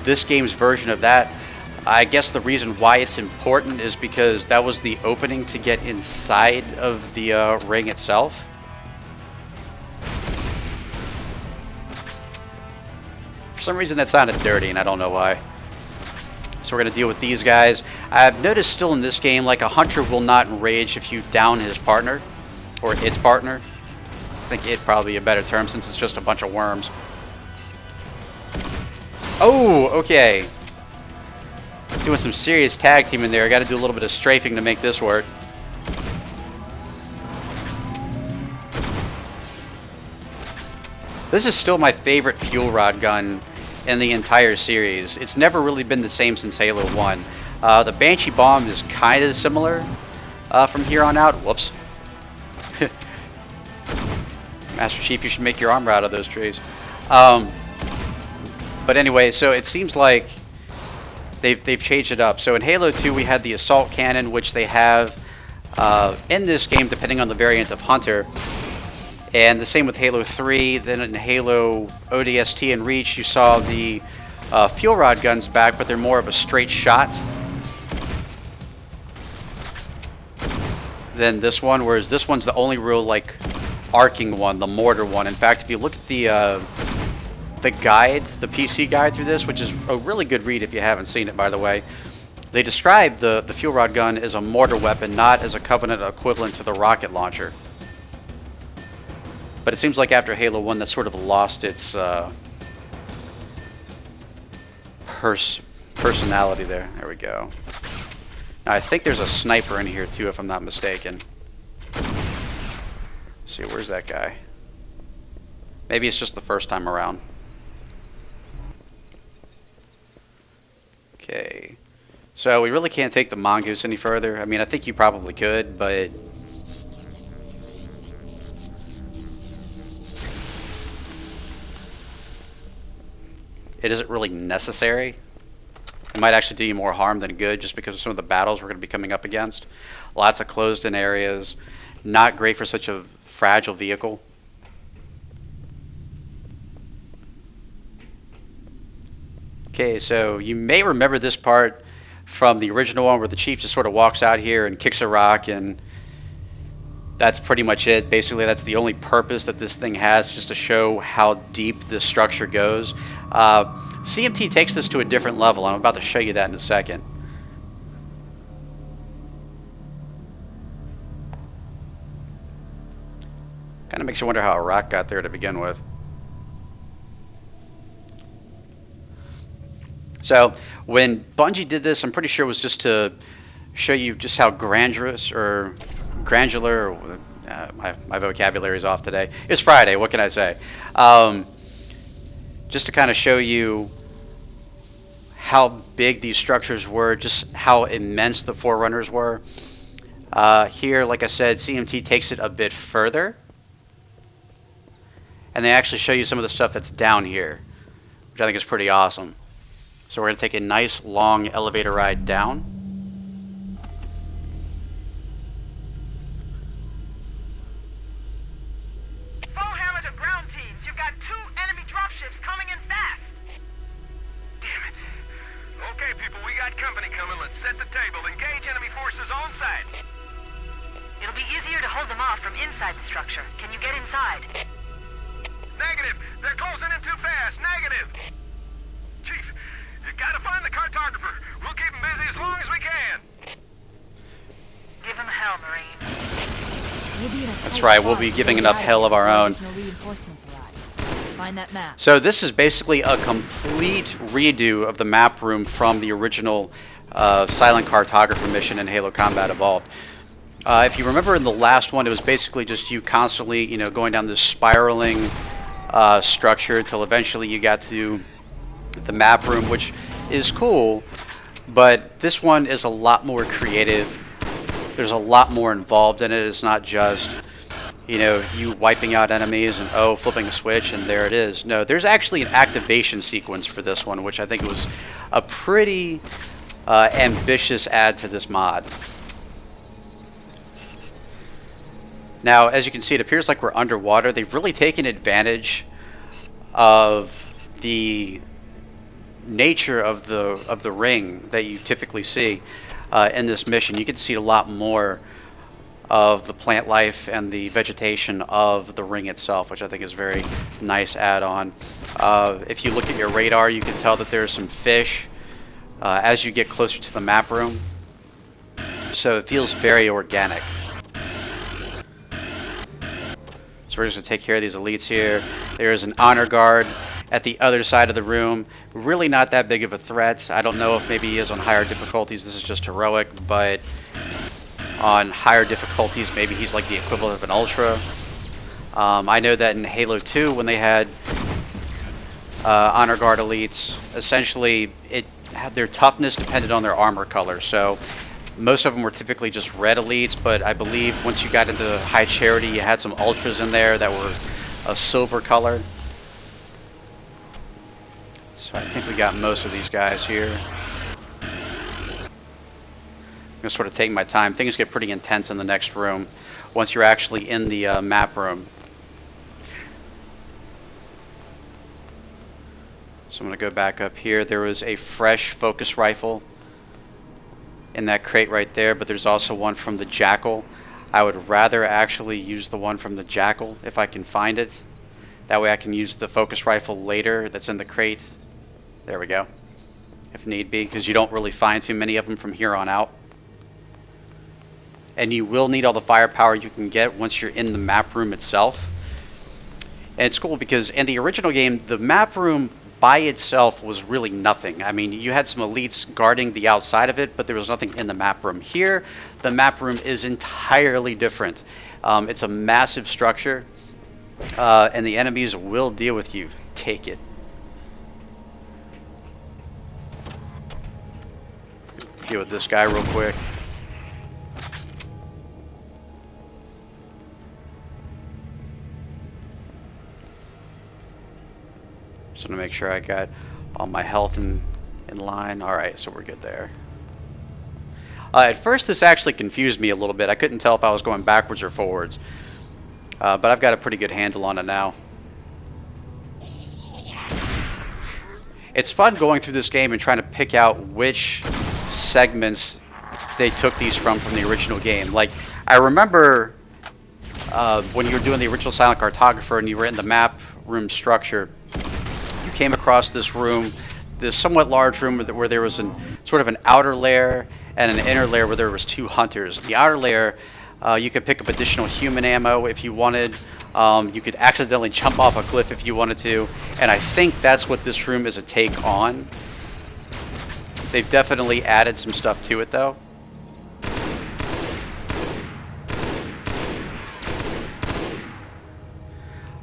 this game's version of that. I guess the reason why it's important is because that was the opening to get inside of the ring itself. For some reason that sounded dirty and I don't know why. So we're going to deal with these guys. I've noticed still in this game, like a hunter will not enrage if you down his partner, or its partner. I think it probably a better term since it's just a bunch of worms. Oh, okay. Doing some serious tag team in there. I got to do a little bit of strafing to make this work. This is still my favorite fuel rod gun in the entire series. It's never really been the same since Halo 1. The Banshee bomb is kind of similar from here on out. Whoops. Master Chief, you should make your armor out of those trees. But anyway, so it seems like they've changed it up. So in Halo 2 we had the assault cannon, which they have in this game depending on the variant of Hunter. And the same with Halo 3. Then in Halo ODST and Reach you saw the fuel rod guns back, but they're more of a straight shot than this one, whereas this one's the only real like arcing one, the mortar one. In fact, if you look at the guide, the PC guide through this, which is a really good read if you haven't seen it, by the way, they describe the fuel rod gun as a mortar weapon, not as a Covenant equivalent to the rocket launcher. But it seems like after Halo 1 that sort of lost its personality there. There we go. Now I think there's a sniper in here too, if I'm not mistaken. Let's see, where's that guy? Maybe it's just the first time around. Okay, so we really can't take the mongoose any further. I mean, I think you probably could, but it isn't really necessary. It might actually do you more harm than good just because of some of the battles we're going to be coming up against. Lots of closed-in areas. Not great for such a fragile vehicle. Okay, so you may remember this part from the original one where the chief just sort of walks out here and kicks a rock, and that's pretty much it. Basically, that's the only purpose that this thing has, just to show how deep this structure goes. CMT takes this to a different level. I'm about to show you that in a second. Kind of makes you wonder how a rock got there to begin with. So when Bungie did this, I'm pretty sure it was just to show you just how granular, my vocabulary is off today. It's Friday, what can I say? Just to kind of show you how big these structures were, just how immense the Forerunners were. Here, like I said, CMT takes it a bit further. And they actually show you some of the stuff that's down here, which I think is pretty awesome. So we're going to take a nice long elevator ride down. Full hammer to ground teams. You've got 2 enemy dropships coming in fast. Damn it. Okay, people, we got company coming. Let's set the table. Engage enemy forces on site. It'll be easier to hold them off from inside the structure. Can you get inside? Negative. They're closing in too fast. Negative. Chief, you gotta find the cartographer. We'll keep him busy as long as we can. Give him hell, Marine. That's right, we'll be giving enough hell of our own. Let's find that map. So this is basically a complete redo of the map room from the original Silent Cartographer mission in Halo Combat Evolved. If you remember in the last one, it was basically just you constantly, going down this spiraling structure until eventually you got to the map room, which is cool, but this one is a lot more creative. There's a lot more involved in it. It's not just, you wiping out enemies and flipping a switch and there it is. No, there's actually an activation sequence for this one, which I think was a pretty ambitious add to this mod. Now, as you can see, it appears like we're underwater. They've really taken advantage of the nature of the ring that you typically see in this mission. You can see a lot more of the plant life and the vegetation of the ring itself, which I think is a very nice add-on. If you look at your radar, you can tell that there's some fish as you get closer to the map room. So it feels very organic. So we're just going to take care of these elites here. There's an honor guard at the other side of the room. Really not that big of a threat. I don't know if maybe he is on higher difficulties. This is just heroic, but on higher difficulties, maybe he's like the equivalent of an ultra. I know that in Halo 2, when they had honor guard elites, essentially their toughness depended on their armor color. So most of them were typically just red elites, but I believe once you got into High Charity, you had some ultras in there that were a silver color. So I think we got most of these guys here. I'm going to sort of take my time. Things get pretty intense in the next room once you're actually in the map room. So I'm going to go back up here. There was a fresh focus rifle in that crate right there, but there's also one from the Jackal. I would rather actually use the one from the Jackal if I can find it. That way I can use the focus rifle later that's in the crate. There we go. If need be, because you don't really find too many of them from here on out. And you will need all the firepower you can get once you're in the map room itself. And it's cool because in the original game, the map room by itself was really nothing. I mean, you had some elites guarding the outside of it, but there was nothing in the map room. Here, the map room is entirely different. It's a massive structure, and the enemies will deal with you. Take it. Deal with this guy real quick. Just want to make sure I got all my health in line. Alright, so we're good there. At first this actually confused me a little bit. I couldn't tell if I was going backwards or forwards. But I've got a pretty good handle on it now. It's fun going through this game and trying to pick out which segments they took these from the original game. Like, I remember when you were doing the original Silent Cartographer and you were in the map room structure, you came across this room, this somewhat large room where there was sort of an outer layer and an inner layer where there was 2 hunters. The outer layer, you could pick up additional human ammo if you wanted. You could accidentally jump off a cliff if you wanted to, and I think that's what this room is a take on. They've definitely added some stuff to it though.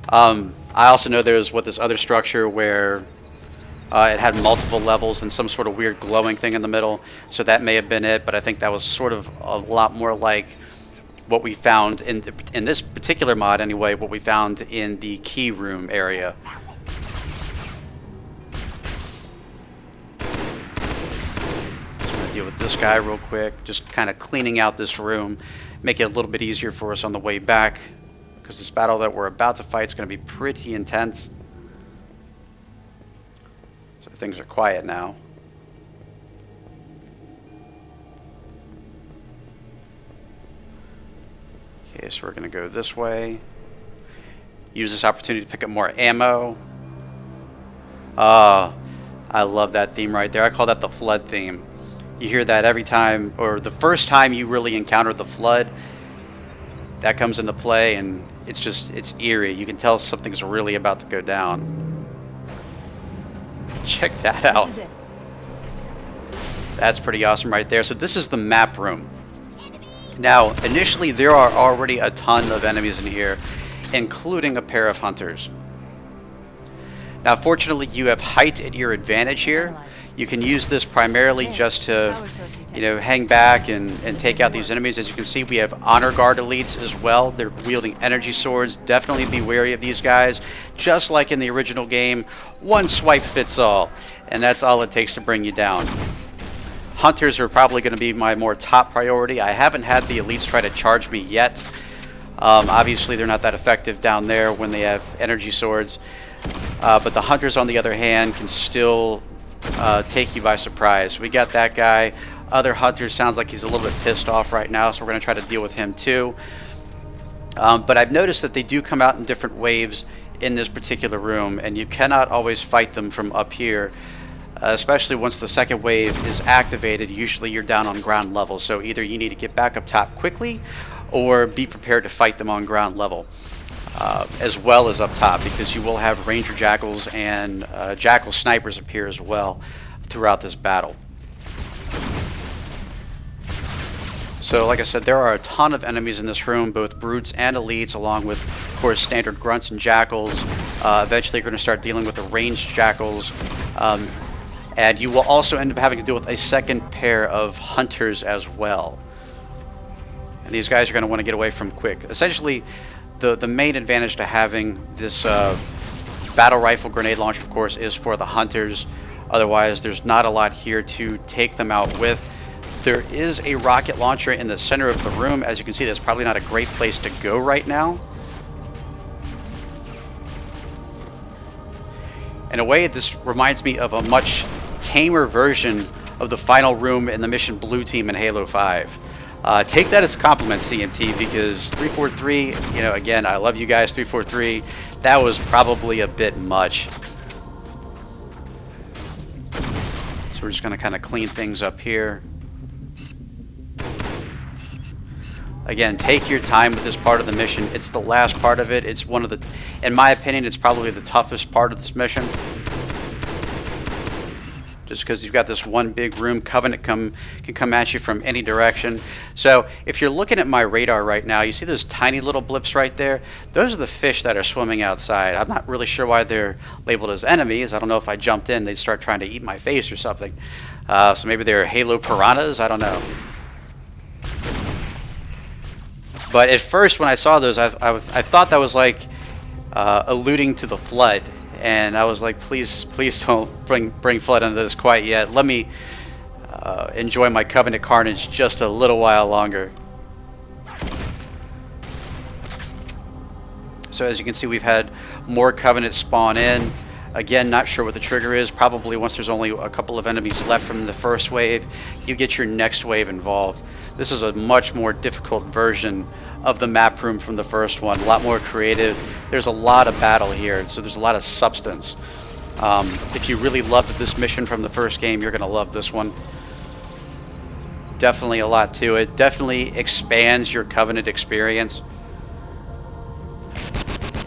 I also know there's this other structure where it had multiple levels and some sort of weird glowing thing in the middle, so that may have been it, but I think that was sort of a lot more like what we found in this particular mod anyway, what we found in the key room area. Just gonna deal with this guy real quick, just kind of cleaning out this room, make it a little bit easier for us on the way back, because this battle that we're about to fight is going to be pretty intense. So things are quiet now. Okay, so we're going to go this way. Use this opportunity to pick up more ammo. I love that theme right there. I call that the flood theme. You hear that every time, or the first time you really encounter the flood, that comes into play, and it's eerie. You can tell something's really about to go down. Check that out. That's pretty awesome right there. So this is the map room. Now, initially there are already a ton of enemies in here, including a pair of hunters. Now, fortunately, you have height at your advantage here. You can use this primarily just to, hang back and take out these enemies. As you can see, we have honor guard elites as well. They're wielding energy swords. Definitely be wary of these guys. Just like in the original game, one swipe fits all, and that's all it takes to bring you down. Hunters are probably going to be my more top priority. I haven't had the elites try to charge me yet. Obviously, they're not that effective down there when they have energy swords. But the hunters, on the other hand, can still take you by surprise. We got that guy. Other hunter sounds like he's a little bit pissed off right now, so we're going to try to deal with him too. But I've noticed that they do come out in different waves in this particular room, and you cannot always fight them from up here. Especially once the second wave is activated, usually you're down on ground level. So either you need to get back up top quickly, or be prepared to fight them on ground level. As well as up top, because you will have ranger jackals and jackal snipers appear as well throughout this battle. So like I said, there are a ton of enemies in this room, both brutes and elites, along with, of course, standard grunts and jackals. Eventually you're going to start dealing with the ranged jackals. And you will also end up having to deal with a second pair of hunters as well. And these guys are going to want to get away from quick. Essentially, the main advantage to having this battle rifle grenade launcher, of course, is for the hunters. Otherwise, there's not a lot here to take them out with. There is a rocket launcher in the center of the room. As you can see, that's probably not a great place to go right now. In a way, this reminds me of a much tamer version of the final room in the mission Blue Team in Halo 5. Take that as a compliment, CMT, because 343, again, I love you guys, 343, that was probably a bit much. So we're just going to kind of clean things up here. Again, take your time with this part of the mission. It's the last part of it. It's one of the, in my opinion, it's probably the toughest part of this mission. Just because you've got this one big room. Covenant can come at you from any direction. So if you're looking at my radar right now, you see those tiny little blips right there? Those are the fish that are swimming outside. I'm not really sure why they're labeled as enemies. I don't know if I jumped in, they'd start trying to eat my face or something. So maybe they're Halo piranhas, I don't know. But at first when I saw those, I thought that was like alluding to the flood and I was like, please don't bring Flood into this quite yet. Let me enjoy my Covenant carnage just a little while longer. So as you can see, we've had more Covenant spawn in. Again, not sure what the trigger is. Probably once there's only a couple of enemies left from the first wave, you get your next wave involved. This is a much more difficult version of the map room from the first one. A lot more creative. There's a lot of battle here, so there's a lot of substance. If you really loved this mission from the first game, you're going to love this one. Definitely a lot to it. Definitely expands your Covenant experience.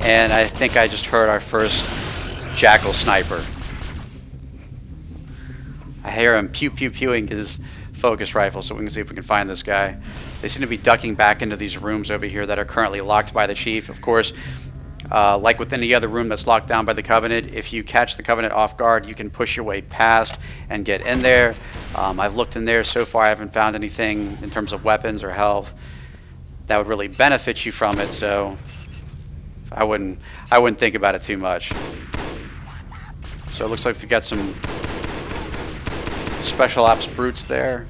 And I think I just heard our first Jackal sniper. I hear him pew-pew-pewing his focus rifle, so we can see if we can find this guy. They seem to be ducking back into these rooms over here that are currently locked by the Chief. Of course, like with any other room that's locked down by the Covenant, if you catch the Covenant off guard, you can push your way past and get in there. I've looked in there. So far I haven't found anything in terms of weapons or health that would really benefit you from it, so I wouldn't think about it too much. So it looks like we've got some special ops brutes there.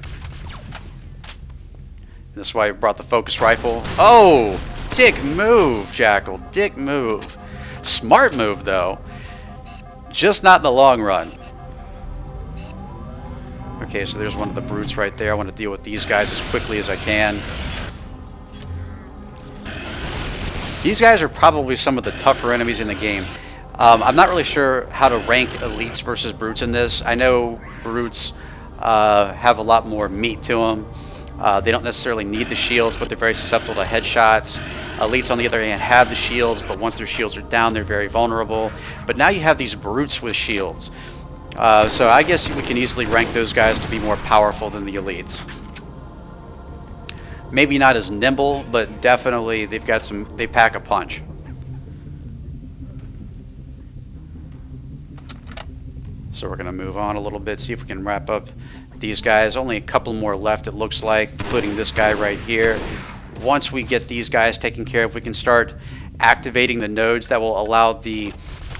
This is why I brought the focus rifle. Oh! Dick move, Jackal. Dick move. Smart move, though. Just not in the long run. Okay, so there's one of the brutes right there. I want to deal with these guys as quickly as I can. These guys are probably some of the tougher enemies in the game. I'm not really sure how to rank elites versus brutes in this. I know brutes have a lot more meat to them. They don't necessarily need the shields, but they're very susceptible to headshots. Elites, on the other hand, have the shields, but once their shields are down, they're very vulnerable. But now you have these brutes with shields. So I guess we can easily rank those guys to be more powerful than the elites. Maybe not as nimble, but definitely they pack a punch. So we're going to move on a little bit, see if we can wrap up these guys. Only a couple more left, it looks like, including this guy right here. Once we get these guys taken care of, we can start activating the nodes that will allow the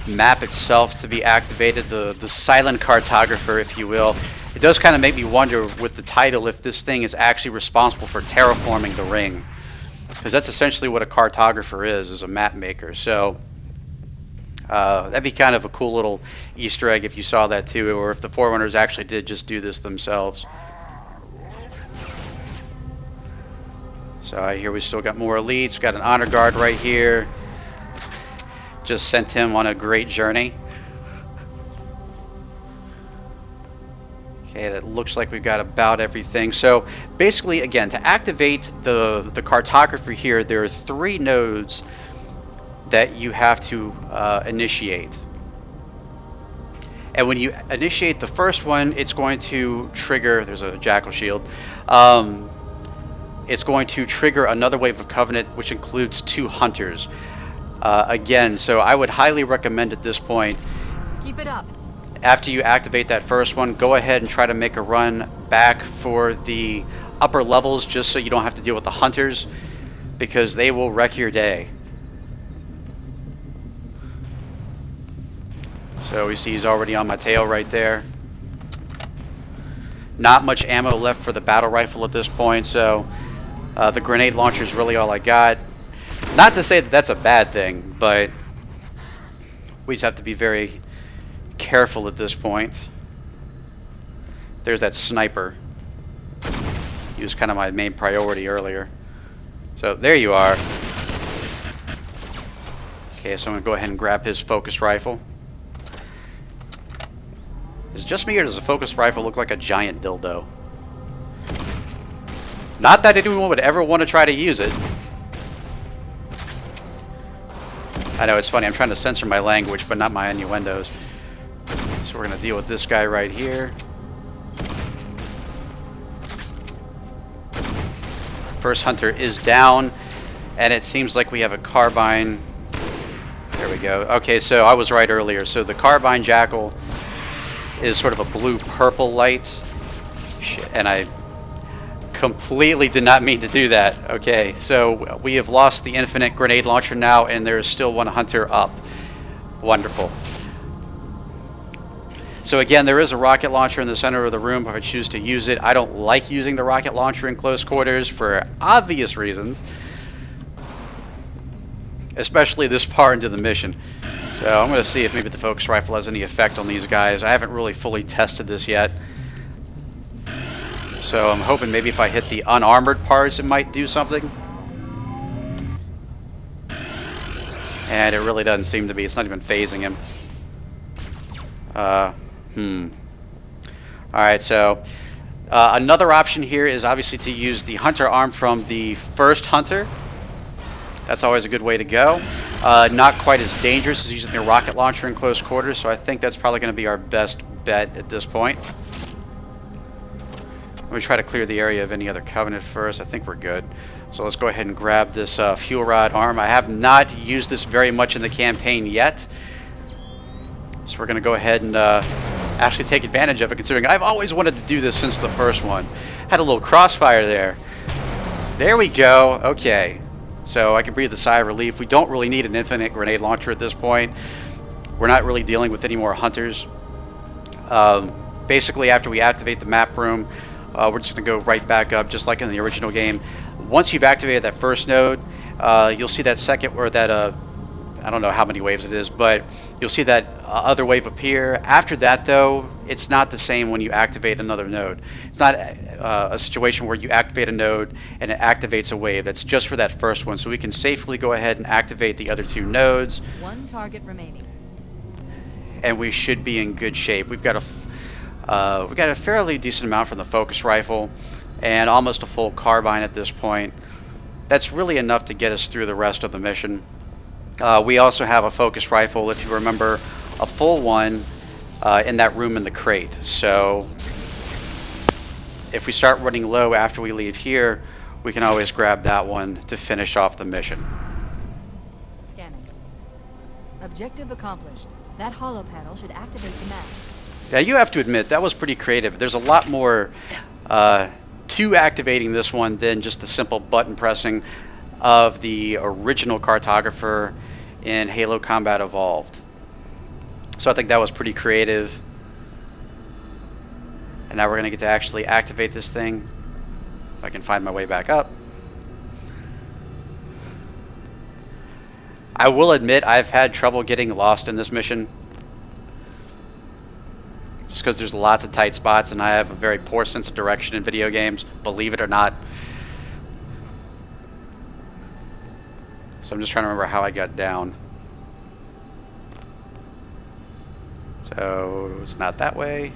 map itself to be activated, the silent cartographer, if you will. It does kind of make me wonder with the title if this thing is actually responsible for terraforming the ring, because that's essentially what a cartographer is a map maker. So that'd be kind of a cool little Easter egg if you saw that too, or if the Forerunners actually did just do this themselves. So I hear we still got more elites. Got an honor guard right here. Just sent him on a great journey. Okay, that looks like we've got about everything. So basically, again, to activate the cartographer here, there are 3 nodes that you have to initiate. And when you initiate the first one, it's going to trigger, there's a Jackal shield, it's going to trigger another wave of Covenant, which includes 2 hunters. Again, so I would highly recommend at this point, Keep it up. after you activate that first one, go ahead and try to make a run back for the upper levels, just so you don't have to deal with the hunters, because they will wreck your day. So we see he's already on my tail right there. Not much ammo left for the battle rifle at this point, so the grenade launcher is really all I got. Not to say that that's a bad thing, but we just have to be very careful at this point. There's that sniper. He was kind of my main priority earlier. So there you are. Okay, so I'm going to go ahead and grab his focus rifle. Is it just me, or does the focus rifle look like a giant dildo? Not that anyone would ever want to try to use it. I know, it's funny, I'm trying to censor my language, but not my innuendos. So we're going to deal with this guy right here. First hunter is down, and it seems like we have a carbine. There we go. Okay, so I was right earlier. So the carbine Jackal is sort of a blue-purple light. Shit, and I completely did not mean to do that. Okay, so we have lost the infinite grenade launcher now, and there is still 1 hunter up. Wonderful. So again, there is a rocket launcher in the center of the room if I choose to use it. I don't like using the rocket launcher in close quarters for obvious reasons, especially this far into the mission. So I'm going to see if maybe the focus rifle has any effect on these guys. I haven't really fully tested this yet. So I'm hoping maybe if I hit the unarmored parts it might do something. And it really doesn't seem to be. It's not even phasing him. Alright, so another option here is obviously to use the hunter arm from the first hunter. That's always a good way to go. Not quite as dangerous as using the rocket launcher in close quarters, so I think that's probably going to be our best bet at this point. Let me try to clear the area of any other Covenant first. I think we're good. So let's go ahead and grab this fuel rod arm. I have not used this very much in the campaign yet. So we're going to go ahead and actually take advantage of it, considering I've always wanted to do this since the first one. Had a little crossfire there. There we go. Okay. So I can breathe a sigh of relief. We don't really need an infinite grenade launcher at this point. We're not really dealing with any more hunters. Basically, after we activate the map room, we're just going to go right back up, just like in the original game. Once you've activated that first node, you'll see that second, or that, I don't know how many waves it is, but you'll see that other wave appear. After that, though, it's not the same when you activate another node. It's not a situation where you activate a node and it activates a wave. That's just for that first one, so we can safely go ahead and activate the other two nodes. One target remaining. And we should be in good shape. We've got a fairly decent amount from the focus rifle and almost a full carbine at this point. That's really enough to get us through the rest of the mission. We also have a focus rifle, if you remember, a full one in that room in the crate. So if we start running low after we leave here, we can always grab that one to finish off the mission. Scanning. Objective accomplished. That holo panel should activate the map. Yeah, you have to admit, that was pretty creative. There's a lot more to activating this one than just the simple button pressing of the original Cartographer in Halo Combat Evolved. So I think that was pretty creative. And now we're going to get to actually activate this thing. If I can find my way back up. I will admit I've had trouble getting lost in this mission. Just because there's lots of tight spots and I have a very poor sense of direction in video games, believe it or not. So I'm just trying to remember how I got down. So it's not that way.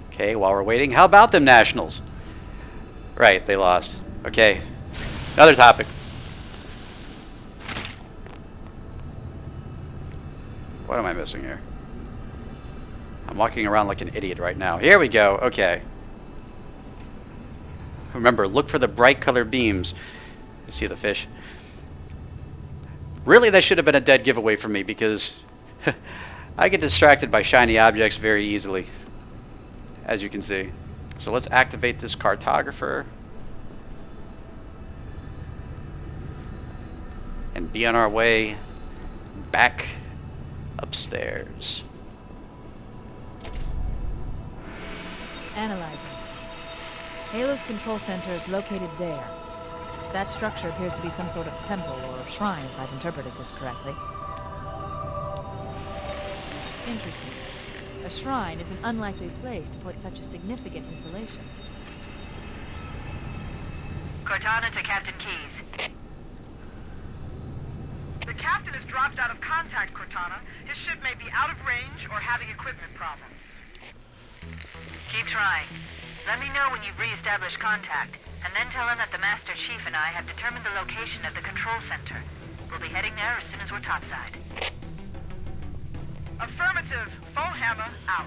Okay, while we're waiting, how about them Nationals? Right, they lost. Okay, another topic. What am I missing here? I'm walking around like an idiot right now. Here we go. Okay. Remember, look for the bright colored beams. You see the fish? Really, that should have been a dead giveaway for me because I get distracted by shiny objects very easily, as you can see. So let's activate this Cartographer and be on our way back upstairs. Analyzing. Halo's control center is located there. That structure appears to be some sort of temple or shrine, if I've interpreted this correctly. Interesting. A shrine is an unlikely place to put such a significant installation. Cortana to Captain Keyes. The captain has dropped out of contact, Cortana. His ship may be out of range or having equipment problems. Keep trying. Let me know when you've re-established contact, and then tell him that the Master Chief and I have determined the location of the control center. We'll be heading there as soon as we're topside. Affirmative. Full hammer out.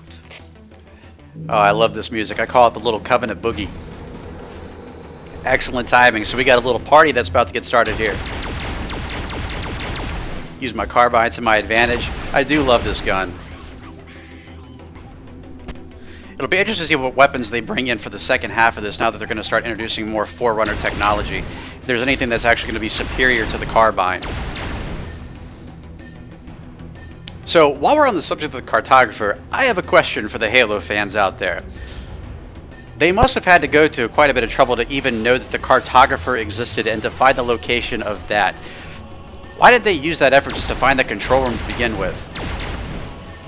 Oh, I love this music. I call it the little Covenant Boogie. Excellent timing. So we got a little party that's about to get started here. Use my carbine to my advantage. I do love this gun. It'll be interesting to see what weapons they bring in for the second half of this now that they're going to start introducing more Forerunner technology. If there's anything that's actually going to be superior to the carbine. So, while we're on the subject of the Cartographer, I have a question for the Halo fans out there. They must have had to go to quite a bit of trouble to even know that the Cartographer existed and to find the location of that. Why did they use that effort just to find the control room to begin with?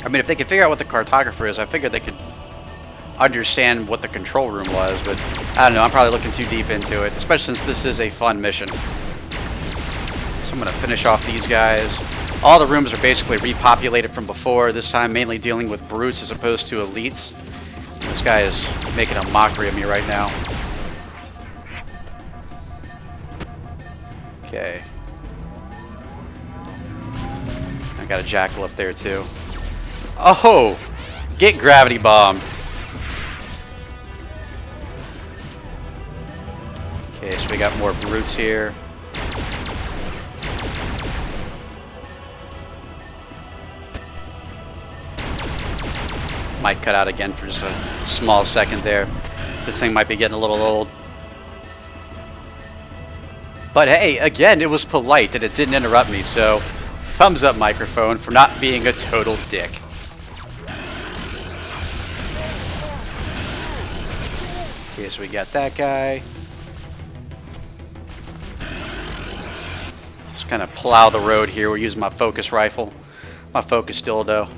I mean, if they could figure out what the Cartographer is, I figured they could understand what the control room was, but I don't know, I'm probably looking too deep into it, especially since this is a fun mission. So I'm going to finish off these guys. All the rooms are basically repopulated from before, this time mainly dealing with brutes as opposed to elites. This guy is making a mockery of me right now. Okay. I got a jackal up there too. Oh! Get gravity bombed. Okay, so we got more brutes here. Might cut out again for just a small second there. This thing might be getting a little old. But hey, again, it was polite that it didn't interrupt me, so thumbs up, microphone, for not being a total dick. Okay, so we got that guy. Just kind of plow the road here. We're using my focus rifle, my focus dildo.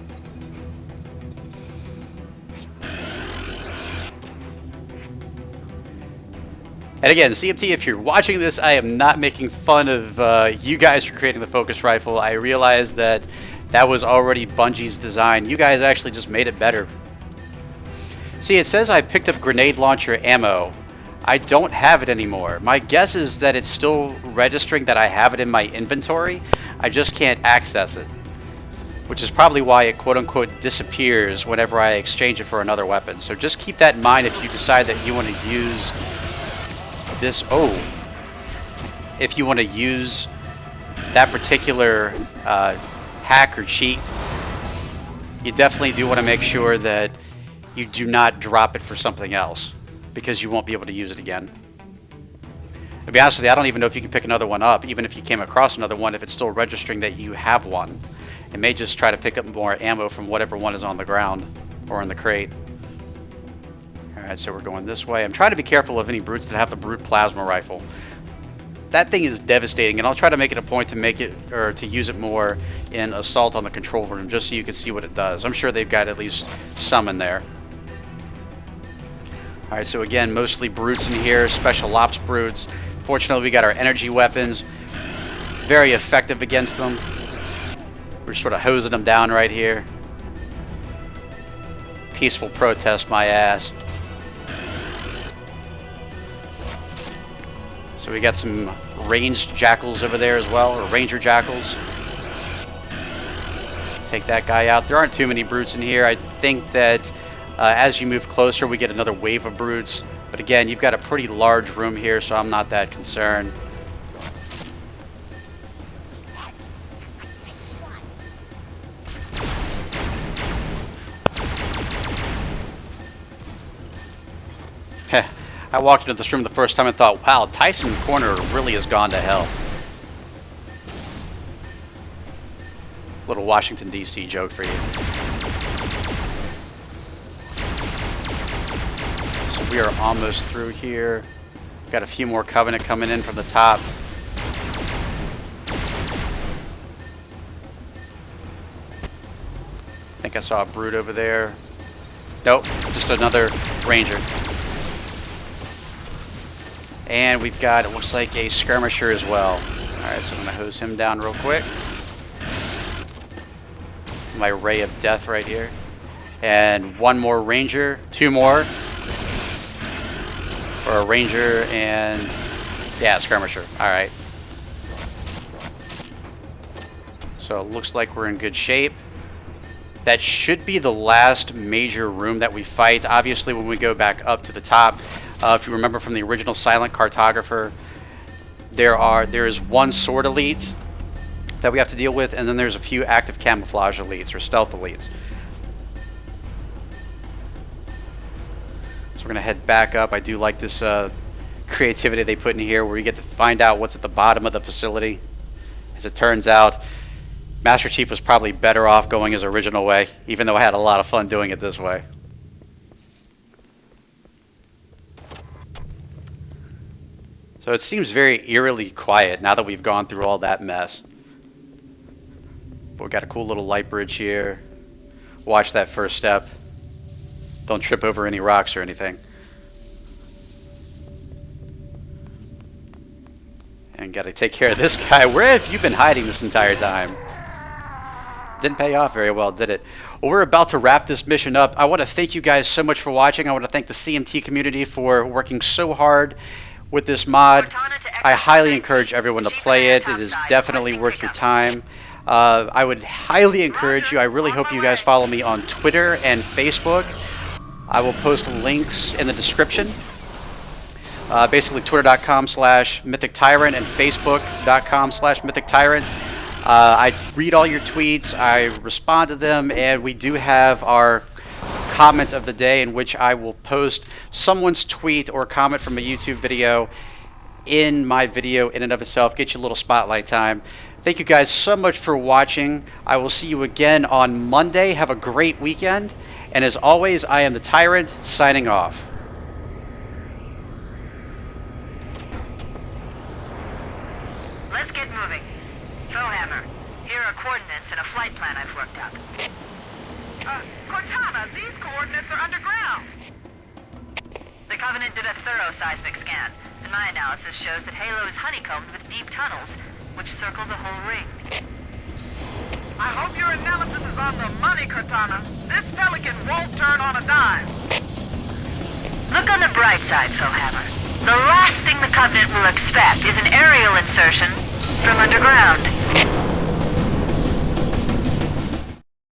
And again, CMT, if you're watching this, I am not making fun of you guys for creating the focus rifle. I realize that that was already Bungie's design. You guys actually just made it better. See, it says I picked up grenade launcher ammo. I don't have it anymore. My guess is that it's still registering that I have it in my inventory. I just can't access it. Which is probably why it quote-unquote disappears whenever I exchange it for another weapon. So just keep that in mind if you decide that you want to use this. Oh, if you want to use that particular hack or cheat, you definitely do want to make sure that you do not drop it for something else, because you won't be able to use it again. To be honest with you, I don't even know if you can pick another one up, even if you came across another one, if it's still registering that you have one. It may just try to pick up more ammo from whatever one is on the ground or in the crate. Alright, so we're going this way. I'm trying to be careful of any brutes that have the brute plasma rifle. That thing is devastating, and I'll try to make it a point to make it, or to use it more in assault on the control room, just so you can see what it does. I'm sure they've got at least some in there. Alright, so again, mostly brutes in here, special ops brutes. Fortunately, we got our energy weapons. Very effective against them. We're sort of hosing them down right here. Peaceful protest, my ass. So we got some ranged jackals over there as well, or ranger jackals. Take that guy out. There aren't too many brutes in here. I think that as you move closer, we get another wave of brutes. But again, you've got a pretty large room here, so I'm not that concerned. I walked into this room the first time and thought, wow, Tyson Corner really has gone to hell. Little Washington, D.C. joke for you. So we are almost through here. Got a few more Covenant coming in from the top. I think I saw a brute over there. Nope, just another ranger. And we've got, it looks like, a skirmisher as well. Alright, so I'm going to hose him down real quick. My ray of death right here. And one more ranger. Two more. Or a ranger and... yeah, skirmisher. Alright. So it looks like we're in good shape. That should be the last major room that we fight. Obviously, when we go back up to the top, if you remember from the original Silent Cartographer, there is one sword elite that we have to deal with, and then there's a few active camouflage elites or stealth elites. So we're going to head back up. I do like this creativity they put in here where you get to find out what's at the bottom of the facility. As it turns out, Master Chief was probably better off going his original way, even though I had a lot of fun doing it this way. So it seems very eerily quiet now that we've gone through all that mess. But we've got a cool little light bridge here. Watch that first step. Don't trip over any rocks or anything. And gotta take care of this guy. Where have you been hiding this entire time? Didn't pay off very well, did it? Well, we're about to wrap this mission up. I want to thank you guys so much for watching. I want to thank the CMT community for working so hard with this mod. I highly encourage everyone to play it. It is definitely worth your time. I would highly encourage you. I really hope you guys follow me on Twitter and Facebook. I will post links in the description. Basically twitter.com/MythicTyrant and facebook.com/MythicTyrant. I read all your tweets, I respond to them, and we do have our comment of the day in which I will post someone's tweet or comment from a YouTube video in my video in and of itself. Get you a little spotlight time. Thank you guys so much for watching. I will see you again on Monday. Have a great weekend. And as always, I am the Tyrant, signing off. Let's get moving. Bowhammer, here are coordinates and a flight plan I've worked up. Cortana, these coordinates are underground. The Covenant did a thorough seismic scan, and my analysis shows that Halo is honeycombed with deep tunnels, which circle the whole ring. I hope your analysis is on the money, Cortana. This Pelican won't turn on a dime. Look on the bright side, Bowhammer. The last thing the Covenant will expect is an aerial insertion from underground.